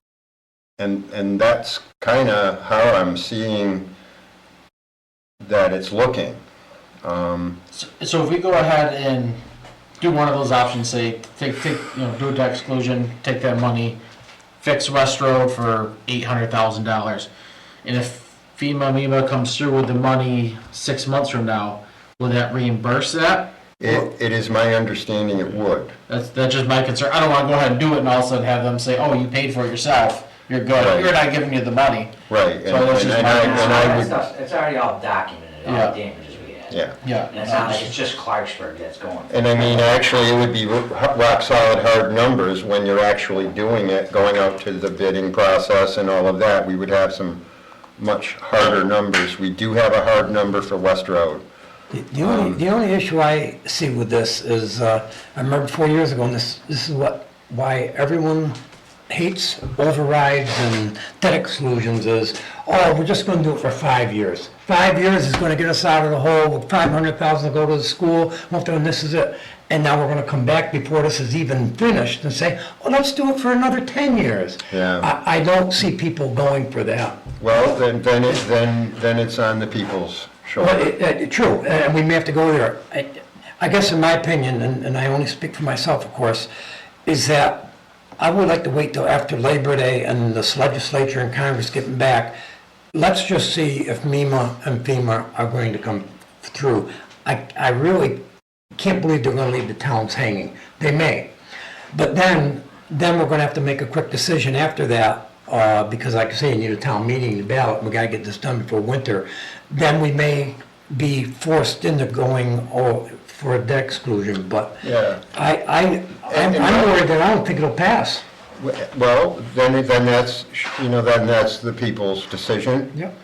And that's kind of how I'm seeing that it's looking. So if we go ahead and do one of those options, say, do a debt exclusion, take that money, fix West Road for $800,000, and if FEMA comes through with the money 6 months from now, will that reimburse that? It is my understanding it would. That's just my concern. I don't want to go ahead and do it and all of a sudden have them say, oh, you paid for it yourself, you're good. Right. We're not giving you the money. Right, So this is my- I would, It's already all documented, all Yeah. the damages we had. yeah. Yeah. And it's not like it's just Clarksburg that's going. And I mean, actually, it would be rock solid hard numbers when you're actually doing it, going out to the bidding process and all of that. We would have some much harder numbers. We do have a hard number for West Road. The only issue I see with this is, I remember 4 years ago, and this is why everyone hates overrides and debt exclusions is, oh, we're just gonna do it for 5 years. 5 years is gonna get us out of the hole with 500,000 to go to the school, and this is it. And now we're gonna come back before this is even finished and say, well, let's do it for another 10 years. Yeah. I don't see people going for that. Well, then it's on the people's Well, shoulder. true, and we may have to go there. I guess in my opinion, and I only speak for myself, of course, is that I would like to wait till after Labor Day and this legislature and Congress getting back. Let's just see if MEMA and FEMA are going to come through. I really can't believe they're gonna leave the towns hanging. They may. But then we're gonna have to make a quick decision after that, because like I say, you need a town meeting, the ballot, we gotta get this done before winter. Then we may be forced into going for a debt exclusion, but Yeah. I'm worried that I don't think it'll pass. Well, then that's, then that's the people's decision, Yep.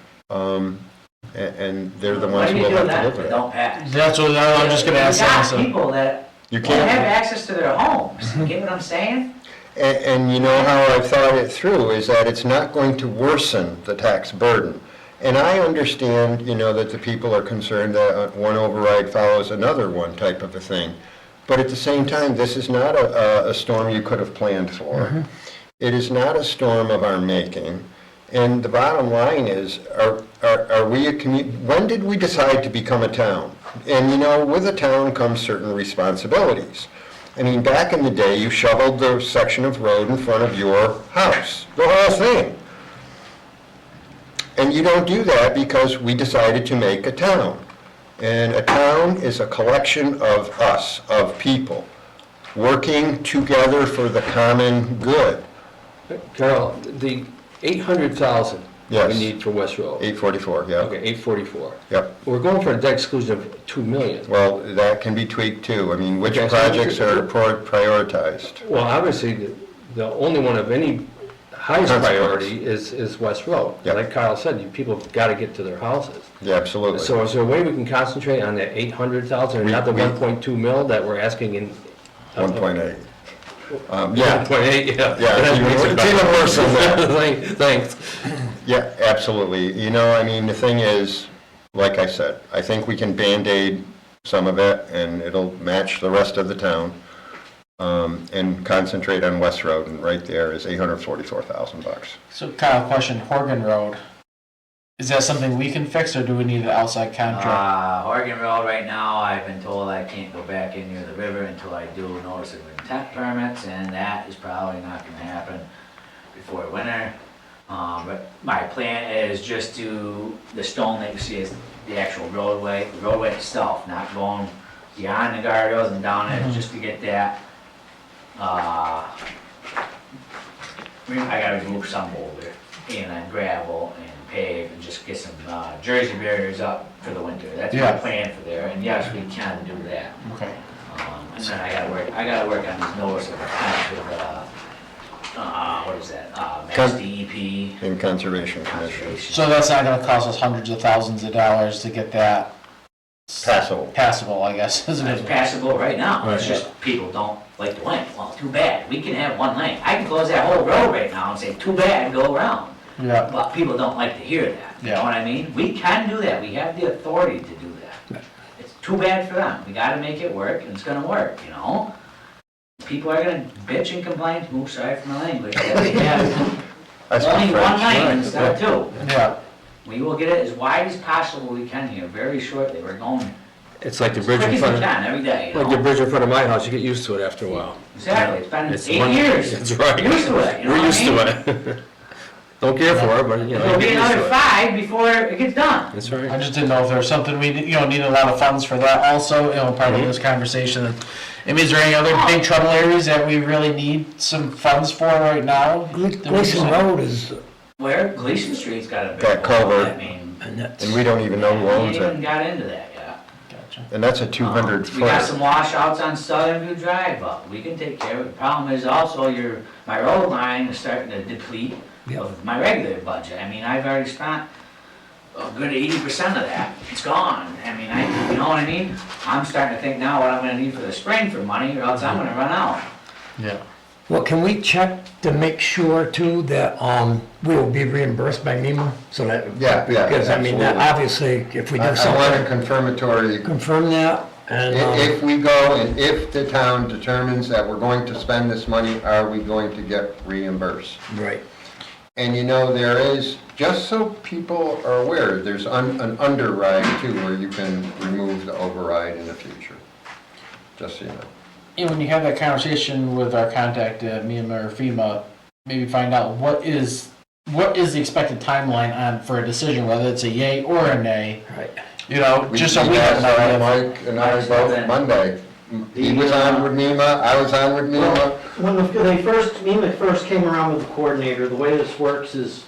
and they're the What ones do who you will do have to then live if with it it. don't pass? That's what I'm just gonna ask You got Allison. people that You don't have can't, access to their homes, you get what I'm saying? and you know how I've thought it through, is that it's not going to worsen the tax burden. And I understand, that the people are concerned that one override follows another one type of a thing. But at the same time, this is not a storm you could have planned for. It is not a storm of our making. And the bottom line is, are we when did we decide to become a town? And with a town comes certain responsibilities. I mean, back in the day, you shoveled the section of road in front of your house, the whole thing. And you don't do that because we decided to make a town. And a town is a collection of us, of people, working together for the common good. Carol, the 800,000 we Yes. need for West Road. 844, yeah. Okay, 844. Yep. We're going for a debt exclusion of 2 million. Well, that can be tweaked too. I mean, which Okay, so projects are prioritized? Well, obviously, the only one of any highest Consequence. priority is West Road. Yep. Like Kyle said, people have got to get to their houses. Yeah, absolutely. So is there a way we can concentrate on that 800,000 and not the We- 1.2 mil that we're asking in? 1.8. Yeah, 1.8, yeah. yeah, it's even worse than that. Thanks. Yeah, absolutely. I mean, the thing is, like I said, I think we can Band-Aid some of it, and it'll match the rest of the town, and concentrate on West Road, and right there is $844,000. So Kyle, question, Horgan Road, is that something we can fix or do we need an outside contract? Oregon Road right now, I've been told I can't go back in near the river until I do notice of intent permits, and that is probably not gonna happen before winter. But my plan is just to, the stone that you see is the actual roadway, the roadway itself, not going beyond the guardrails and down it, just to get that. I gotta remove some boulder and then gravel and pave and just get some jersey barriers up for the winter. That's my Yeah. plan for there, and yes, we can do that. Okay. And then I gotta work on these notice of intent with, what is that, Mass DEP. In Conservation Commission. Conservation. So that's not gonna cost us hundreds of thousands of dollars to get that passable, I guess, isn't It's it? passable right now, it's Right. just people don't like the lane. Well, too bad, we can have one lane. I can close that whole road right now and say, too bad, go around. Yeah, But people don't like to hear that, you know Yeah. what I mean? We can do that, we have the authority to do that. It's too bad for them, we gotta make it work, and it's gonna work, People are gonna bitch and complain, ooh, sorry for my language, that we have That's only my one French. lane instead of two. yeah. We will get it as wide as possible we can here, very shortly, we're going It's like the as bridge quick in as we front of, can, every day, like the bridge in front of my house, you get used to it after a while. Exactly, it's been It's 8 years. That's right. Used to it, you know We're what I used mean? to it. Don't care for it, but you It'll be get used another to it. 5 before it gets done. That's I right. just didn't know if there was something we, need a lot of funds for that also, part of this conversation. I mean, is there any other big trouble areas that we really need some funds for right now? Gleason Road is, Where Gleason Street's got a big That hole, culvert. I mean, and that's, And we don't even know who we owns ain't even it. got into that yet. Gotcha. And that's a 200 We got foot. some washouts on Southern View Drive, but we can take care of it. The problem is also my road line is starting to deplete of my regular budget. I mean, I've already spent a good 80% of that. It's gone. I mean, you know what I mean? I'm starting to think now what I'm gonna need for the spring for money, or else I'm gonna run out. Yeah. well, can we check to make sure too that, we will be reimbursed by NEMA? So that, Yeah, because I mean, that absolutely. obviously, if we do I want a something, confirmatory, confirm that, and, if we go and if the town determines that we're going to spend this money, are we going to get reimbursed? right. And you know, there is, just so people are aware, there's an underride too, where you can remove the override in the future. Just so you know. And when you have that conversation with our contact at Myanmar or FEMA, maybe find out what is the expected timeline on for a decision, whether it's a yay or a nay. Right. You know, just so we have an asked idea. Mike and I both Monday. He was on with NEMA, I was on with Well, NEMA. when NEMA first came around with the coordinator, the way this works is,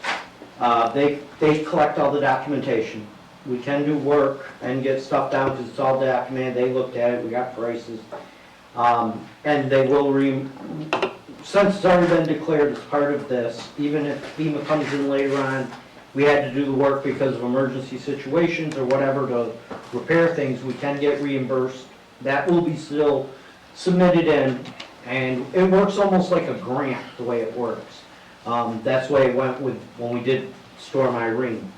they collect all the documentation. We can do work and get stuff down because it's all documented, they looked at it, we got prices. And they will since it's already been declared as part of this, even if FEMA comes in later on, we had to do the work because of emergency situations or whatever to repair things, we can get reimbursed. That will be still submitted in, and it works almost like a grant, the way it works. That's the way it went with, when we did Storm Irene.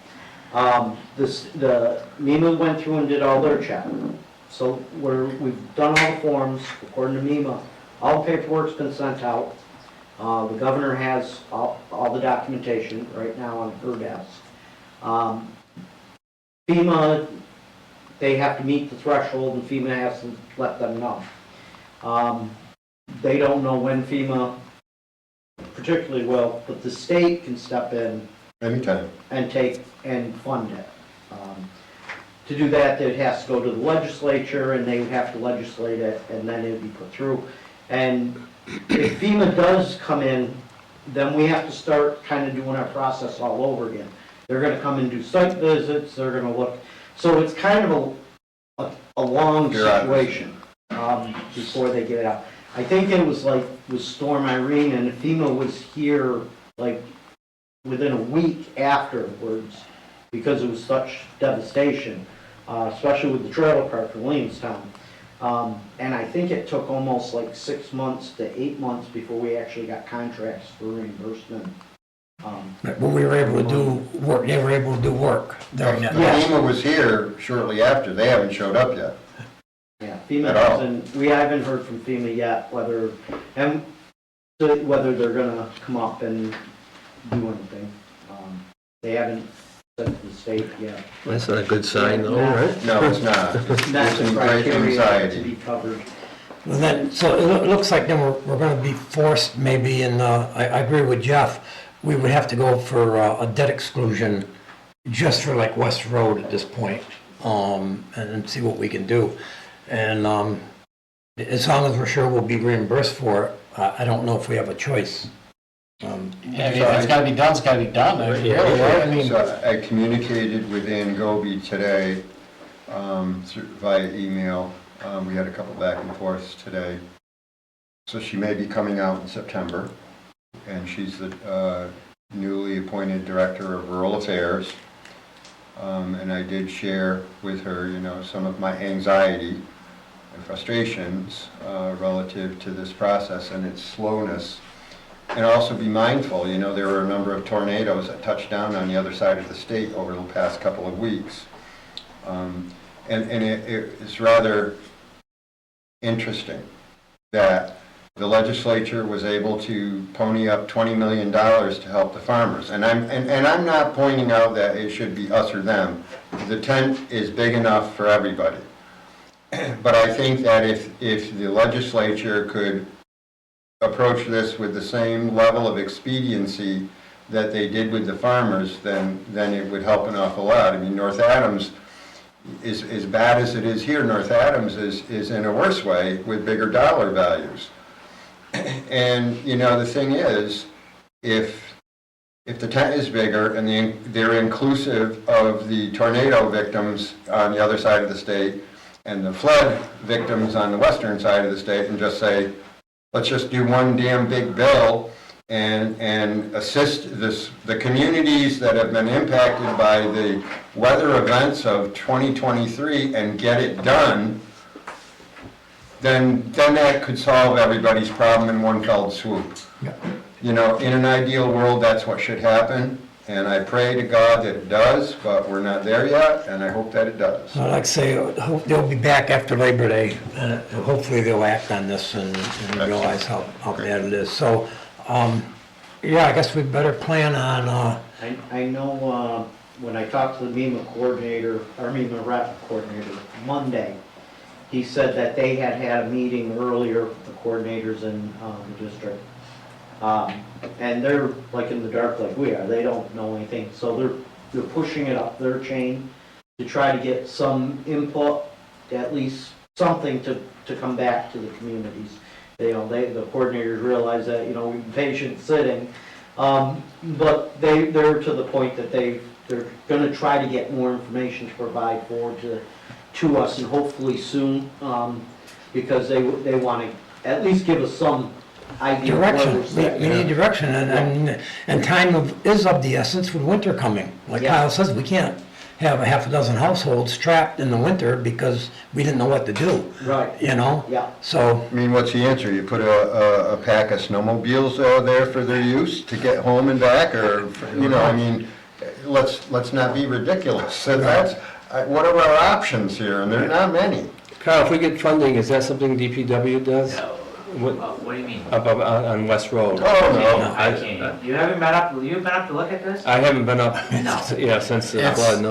The MEMA went through and did all their checks. So we've done all the forms, according to MEMA, all the paperwork's been sent out. The governor has all the documentation right now on her desk. FEMA, they have to meet the threshold and FEMA has to let them know. They don't know when FEMA particularly will, but the state can step in Anytime. and take and fund it. To do that, it has to go to the legislature and they would have to legislate it and then it would be put through. And if FEMA does come in, then we have to start kind of doing our process all over again. They're gonna come and do site visits, they're gonna look, so it's kind of a long situation, before they get it out. I think it was like with Storm Irene and FEMA was here like within a week afterwards because it was such devastation, especially with the trailer park in Williamstown. And I think it took almost like 6 months to 8 months before we actually got contracts for reimbursement. But we were able to do work, they were able to do work during that. Yeah. FEMA was here shortly after, they haven't showed up yet. Yeah, FEMA At all. hasn't, we haven't heard from FEMA yet whether they're gonna come up and do anything. They haven't sent to the state yet. That's not a good sign though, right? No, it's not. It's That's the some great criteria to anxiety. be covered. Well, then, so it looks like then we're gonna be forced maybe in, I agree with Jeff, we would have to go for a debt exclusion just for like West Road at this point, and see what we can do. And, as long as we're sure we'll be reimbursed for it, I don't know if we have a choice. Yeah, I mean, if it's gotta be done, it's gotta be done. I mean, Yeah. really, right? I mean, So I communicated with Ann Goby today via email. We had a couple back and forths today. So she may be coming out in September, and she's the newly appointed Director of Rural Affairs. And I did share with her, you know, some of my anxiety and frustrations relative to this process and its slowness. And also be mindful, you know, there were a number of tornadoes that touched down on the other side of the state over the past couple of weeks. And it's rather interesting that the legislature was able to pony up $20 million to help the farmers. And I'm not pointing out that it should be us or them. The tent is big enough for everybody. But I think that if the legislature could approach this with the same level of expediency that they did with the farmers, then it would help an awful lot. I mean, North Adams as bad as it is here, North Adams is in a worse way with bigger dollar values. And, you know, the thing is, if the tent is bigger and they're inclusive of the tornado victims on the other side of the state and the flood victims on the western side of the state, and just say, let's just do one damn big bill and assist the communities that have been impacted by the weather events of 2023 and get it done, then that could solve everybody's problem in one fell swoop. Yeah. You know, in an ideal world, that's what should happen, and I pray to God that it does, but we're not there yet, and I hope that it does. So like I say, they'll be back after Labor Day, and hopefully they'll act on this and realize how bad it is. So, yeah, I guess we better plan on, I know, when I talked to the MEMA coordinator, or MEMA rep coordinator Monday, he said that they had a meeting earlier, the coordinators in, the district. And they're like in the dark like we are, they don't know anything, so they're pushing it up their chain to try to get some input, at least something to come back to the communities. You know, the coordinators realize that, you know, we've been patient sitting, but they're to the point that they're gonna try to get more information to provide forward to us, and hopefully soon, because they wanna at least give us some idea of where direction. we're sitting. We need direction, and time is of the essence with winter coming. Like Yeah. Kyle says, we can't have a half a dozen households trapped in the winter because we didn't know what to do, Right, you know? yeah. So, I mean, what's the answer? You put a pack of snowmobiles there for their use to get home and back, or, you know, I mean, let's not be ridiculous. So what are our options here? And there are not many. Kyle, if we get funding, is that something DPW does? No. What, What do you mean? up on West Road? Oh, no. I can't. You haven't been up to look at this? I haven't been up, No. yeah, since the It's flood, no.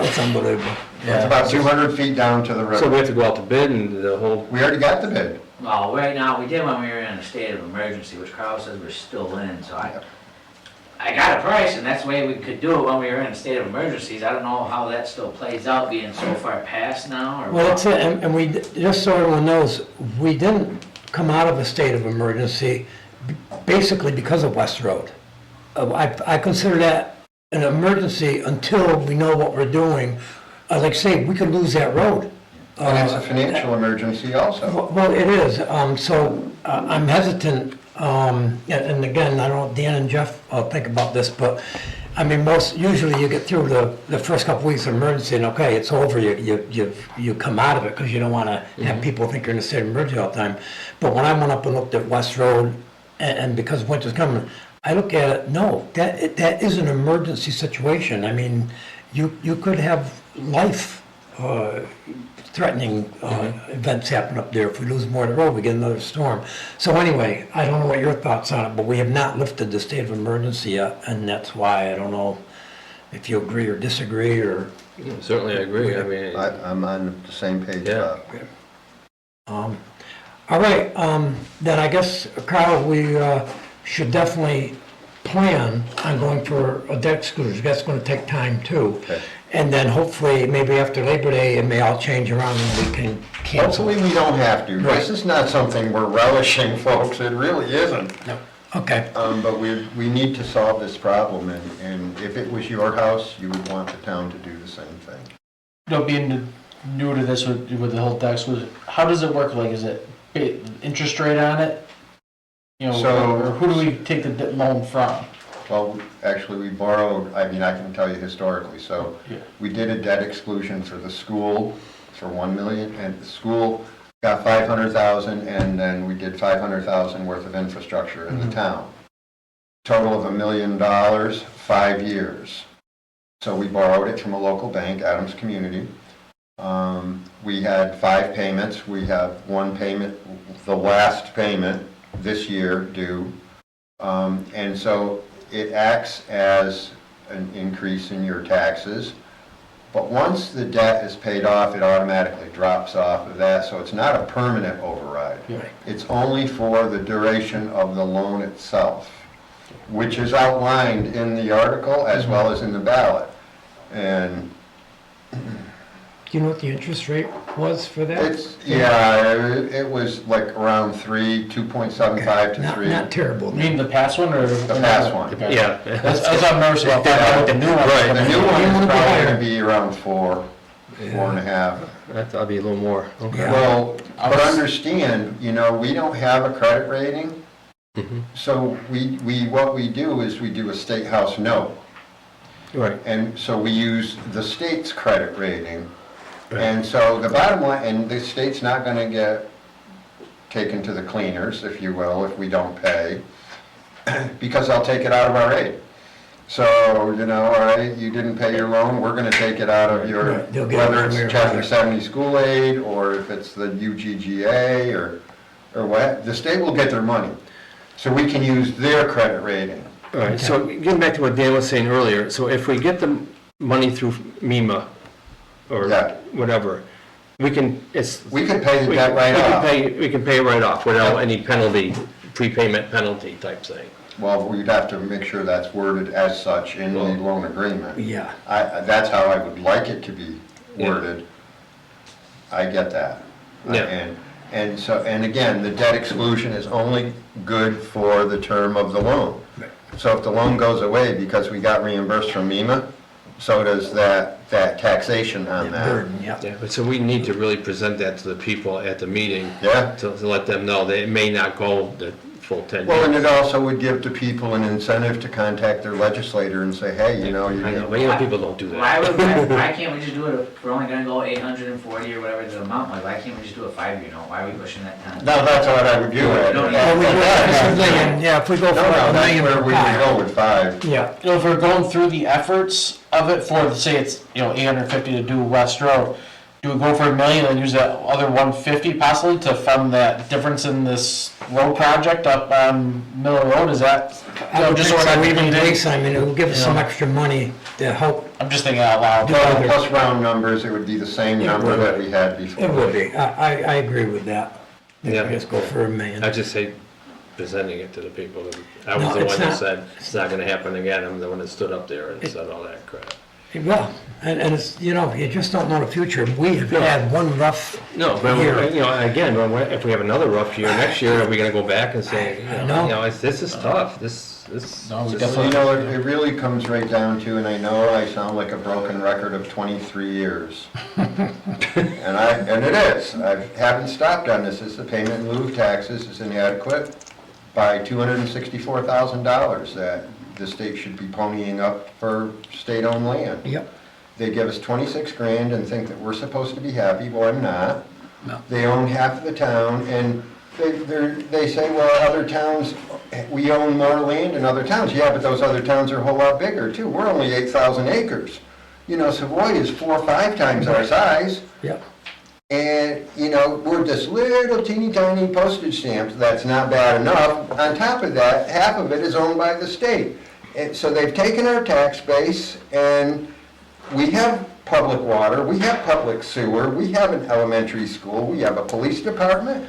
it's unbelievable. It's about 200 feet down to the So we river. have to go out to bid and the whole, We already got the bid. Well, right now, we did when we were in a state of emergency, which Carl says we're still in, so I got a price, and that's the way we could do it when we were in a state of emergencies. I don't know how that still plays out, being so far past now, or. Well, that's it, and we, just so everyone knows, we didn't come out of a state of emergency basically because of West Road. I consider that an emergency until we know what we're doing. Like I say, we could lose that road. And it's a financial emergency also. Well, it is, so I'm hesitant, and again, I don't know, Dan and Jeff think about this, but, I mean, usually you get through the first couple weeks of emergency, and okay, it's over, you come out of it, because you don't want to have people think you're in a state of emergency all the time. But when I went up and looked at West Road, and because winter's coming, I look at it, no, that is an emergency situation. I mean, you could have life threatening events happen up there. If we lose more of the road, we get another storm. So anyway, I don't know what your thoughts on it, but we have not lifted the state of emergency yet, and that's why I don't know if you agree or disagree, or... certainly I agree, I mean, I'm on the same page. Yeah. All right, then I guess, Carl, we should definitely plan on going for a debt exclusion. That's going to take time too. Okay. And then hopefully, maybe after Labor Day, it may all change around and we can cancel. Hopefully we don't have to. Right. This is not something we're relishing, folks. It really isn't. No. Okay. But we need to solve this problem, and if it was your house, you would want the town to do the same thing. You know, being new to this with the whole tax, how does it work? Like, is it interest rate on it? You know, So- or who do we take the loan from? Well, actually, we borrowed, I mean, I can tell you historically, so Yeah. we did a debt exclusion for the school for 1 million, and the school got 500,000, and then we did 500,000 worth of infrastructure in the town. Total of $1 million, 5 years. So we borrowed it from a local bank, Adams Community. We had 5 payments. We have 1 payment, the last payment this year due. And so it acts as an increase in your taxes. But once the debt is paid off, it automatically drops off of that. So it's not a permanent override. Yeah. It's only for the duration of the loan itself, which is outlined in the article as well as in the ballot. And Do you know what the interest rate was for that? It was like around 2.75 to Not 3. not terrible. You mean the past one or? The past one. The past Yeah. That's what I'm nervous about, finding out what the new one is. Right, the new one is Yeah. probably gonna be around 4.5. That'll be a little more, okay. Yeah. Well, but understand, we don't have a credit rating, Mhm. so what we do is we do a state house note. Right. And so we use the state's credit rating. And so the bottom line, and the state's not gonna get taken to the cleaners, if you will, if we don't pay, because they'll take it out of our aid. So, all right, you didn't pay your loan, we're gonna take it out of your, Right, they'll get it whether one way or it's Chapter another. 70 school aid, or if it's the UGGA, or what, the state will get their money. So we can use their credit rating. All right, so getting back to what Dan was saying earlier, so if we get the money through MEMA or Yeah. whatever, we can, We could pay the debt right off. We can pay it right off without any penalty, prepayment penalty type thing. Well, we'd have to make sure that's worded as such in the loan agreement. Yeah. That's how I would like it to be worded. I get that. Yeah. And again, the debt exclusion is only good for the term of the loan. So if the loan goes away because we got reimbursed from MEMA, so does that taxation on that. Burden, yeah. Yeah, but so we need to really present that to the people at the meeting. Yeah. To let them know that it may not go the full 10 Well, and years. it also would give to people an incentive to contact their legislator and say, hey, I know, but people don't do Why that. why can't we just do it, if we're only gonna go 840 or whatever the amount was, why can't we just do a 5-year note? Why are we pushing that kind of? No, that's what I would view it. No, Yeah, if we go for No, a that's million where per we would go pile. with 5. Yeah, If we're going through the efforts of it for, say it's, 850 to do West Road, do we go for $1 million and use that other 150 possibly to fund that difference in this road project up on Miller Road? Is that, I would just think so we're so, not even bleeding? Lisa, I mean, it will give us some Yeah. extra money to help. I'm just thinking out loud. Well, plus round numbers, it would be the same Yeah, number right. that we had before. It would be, I agree with that. If Yeah. we just go for a million. I just hate presenting it to the people. I No, was the it's one that not. said, it's not gonna happen again. I'm the one that stood up there and said all that crap. Well, and it's, you just don't know the future. We have had one rough No, but, year. again, if we have another rough year next year, are we gonna go back and say, know. this is tough, this. No, we So, definitely. it really comes right down to, and I know I sound like a broken record of 23 years. And it is. I haven't stopped on this. The payment in lieu of taxes is inadequate by $264,000 that the state should be ponying up for state-owned land. Yep. They give us 26 grand and think that we're supposed to be happy. Well, I'm not. No. They own half of the town, and they say, well, other towns, we own more land in other towns. Yeah, but those other towns are a whole lot bigger, too. We're only 8,000 acres. Savoy is 4 or 5 times our size. Yep. And, we're this little teeny tiny postage stamp, that's not bad enough. On top of that, half of it is owned by the state. And so they've taken our tax base, and we have public water, we have public sewer, we have an elementary school, we have a police department,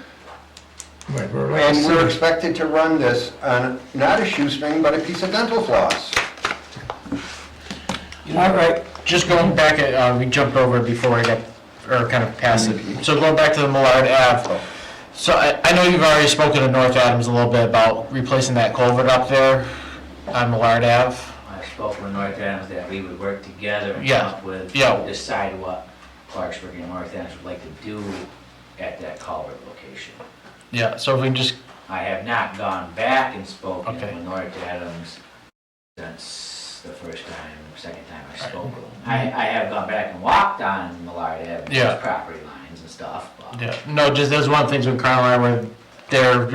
and we're expected to run this on not a shoestring, but a piece of dental floss. All right. Just going back, we jumped over before I got, or kind of past it. So going back to the Millard Ave. So I know you've already spoken to North Adams a little bit about replacing that culvert up there on Millard Ave. I spoke with North Adams that we would work together and Yeah. come up with, Yeah. decide what Clarksburg and North Adams would like to do at that culvert location. Yeah, so if we can just, I have not gone back and spoken Okay. with North Adams since the second time I spoke with them. I have gone back and walked on Millard Avenue, Yeah. property lines and stuff, but. yeah, no, just there's one of the things when Carl and I were there,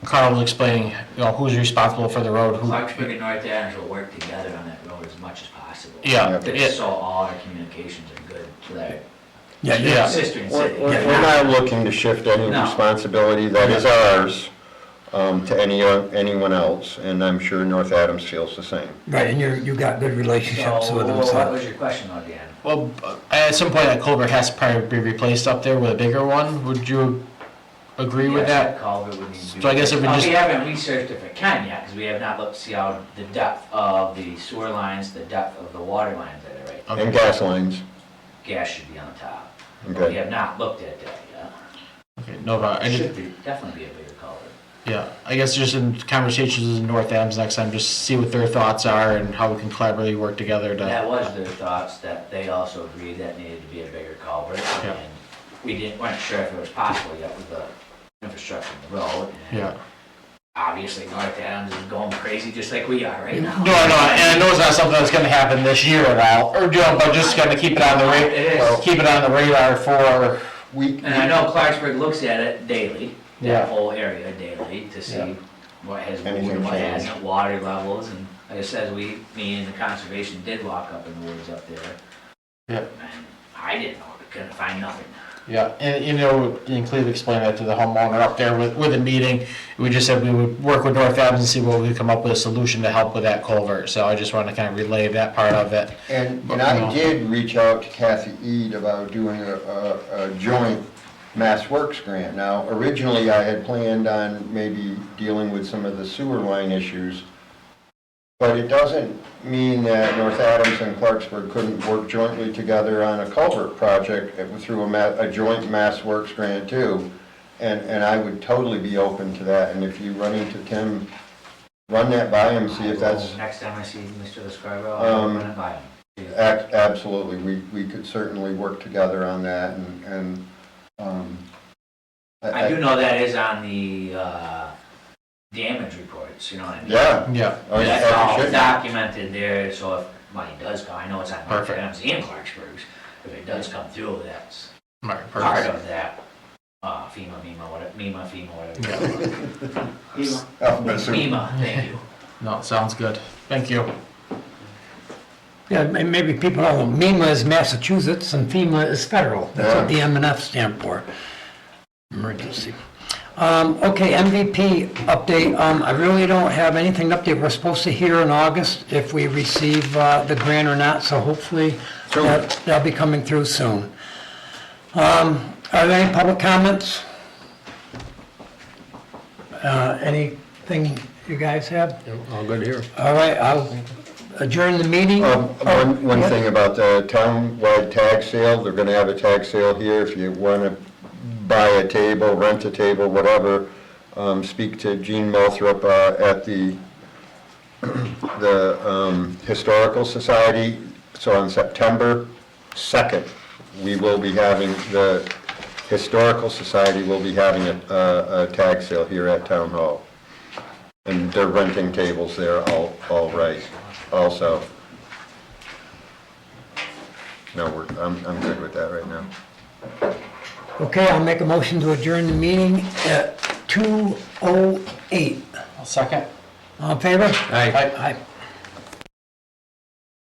Carl was explaining, who's responsible for the road, who. Clarksburg and North Adams will work together on that road as much as possible. Yeah, Just so all our communications are good, so that Yeah. sister and We're city. we're not looking to shift any No. responsibility that is ours to anyone else, and I'm sure North Adams feels the same. Right, and you got good relationships So, with them, what so. was your question, though, Dan? Well, at some point that culvert has to probably be replaced up there with a bigger one, would you agree with Yes, that? culvert would need to be. So I guess if we just- We haven't researched if it can yet, because we have not looked to see how the depth of the sewer lines, the depth of the water lines that are right. And gas lines. gas should be on the top. But Okay. we have not looked at that yet. Okay, no problem. I It just, should be, definitely be a bigger culvert. yeah, I guess just in conversations with North Adams next time, just see what their thoughts are and how we can collaboratively work together That to, was their thoughts, that they also agreed that needed to be a bigger culvert. Yeah. And we weren't sure if it was possible yet with the infrastructure in the road. And yeah. obviously, North Adams is going crazy just like we are right now. No, and I know it's not something that's gonna happen this year at all, or, but just gonna keep it on the It is. keep it on the radar for, And I know Clarksburg looks at it daily, Yeah. that whole area daily, to see Yeah. what has moved Anything and what changed. hasn't, water levels, and like I said, me and the conservation did walk up in the woods up there. Yeah. And I didn't know, we couldn't find nothing. yeah, and, you know, and Cleve explained that to the homeowner up there with a meeting. We just said we would work with North Adams and see what we could come up with a solution to help with that culvert, so I just wanted to kind of relay that part of it. And I did reach out to Kathy Ead about doing a joint Mass Works grant. Now, originally, I had planned on maybe dealing with some of the sewer line issues, but it doesn't mean that North Adams and Clarksburg couldn't work jointly together on a culvert project through a joint Mass Works grant too. And I would totally be open to that, and if you run into Tim, run that by him, see if that's, Next time I see Mr. Descargo, I'll run it by him. absolutely, we could certainly work together on that, and I do know that is on the, damage reports, you know what I mean? Yeah. Yeah, Oh, yeah, That's it all should be. documented there, so if money does come, I know it's on North Perfect. Adams and Clarksburg's, if it does come through, that's right, part perfect. of that, FEMA, whatever. Alphabet soup. FEMA, thank you. No, sounds good. Thank you. Yeah, maybe people don't know, MEMA is Massachusetts and FEMA is federal. That's what the M&F stand for. Emergency. Okay, MVP update. I really don't have anything to update. We're supposed to hear in August if we receive the grant or not, so hopefully that'll be coming through soon. Are there any public comments? Anything you guys have? All good here. All right, I'll adjourn the meeting. One Yeah. thing about the town-wide tag sale, they're gonna have a tag sale here. If you wanna buy a table, rent a table, whatever, speak to Gene Moulthrop at the Historical Society. So on September 2nd, we will be having, the Historical Society will be having a tag sale here at Town Hall. And they're renting tables there all right, also. No, I'm good with that right now. Okay, I'll make a motion to adjourn the meeting at 2:08. I'll second. All in favor? Aye. Aye.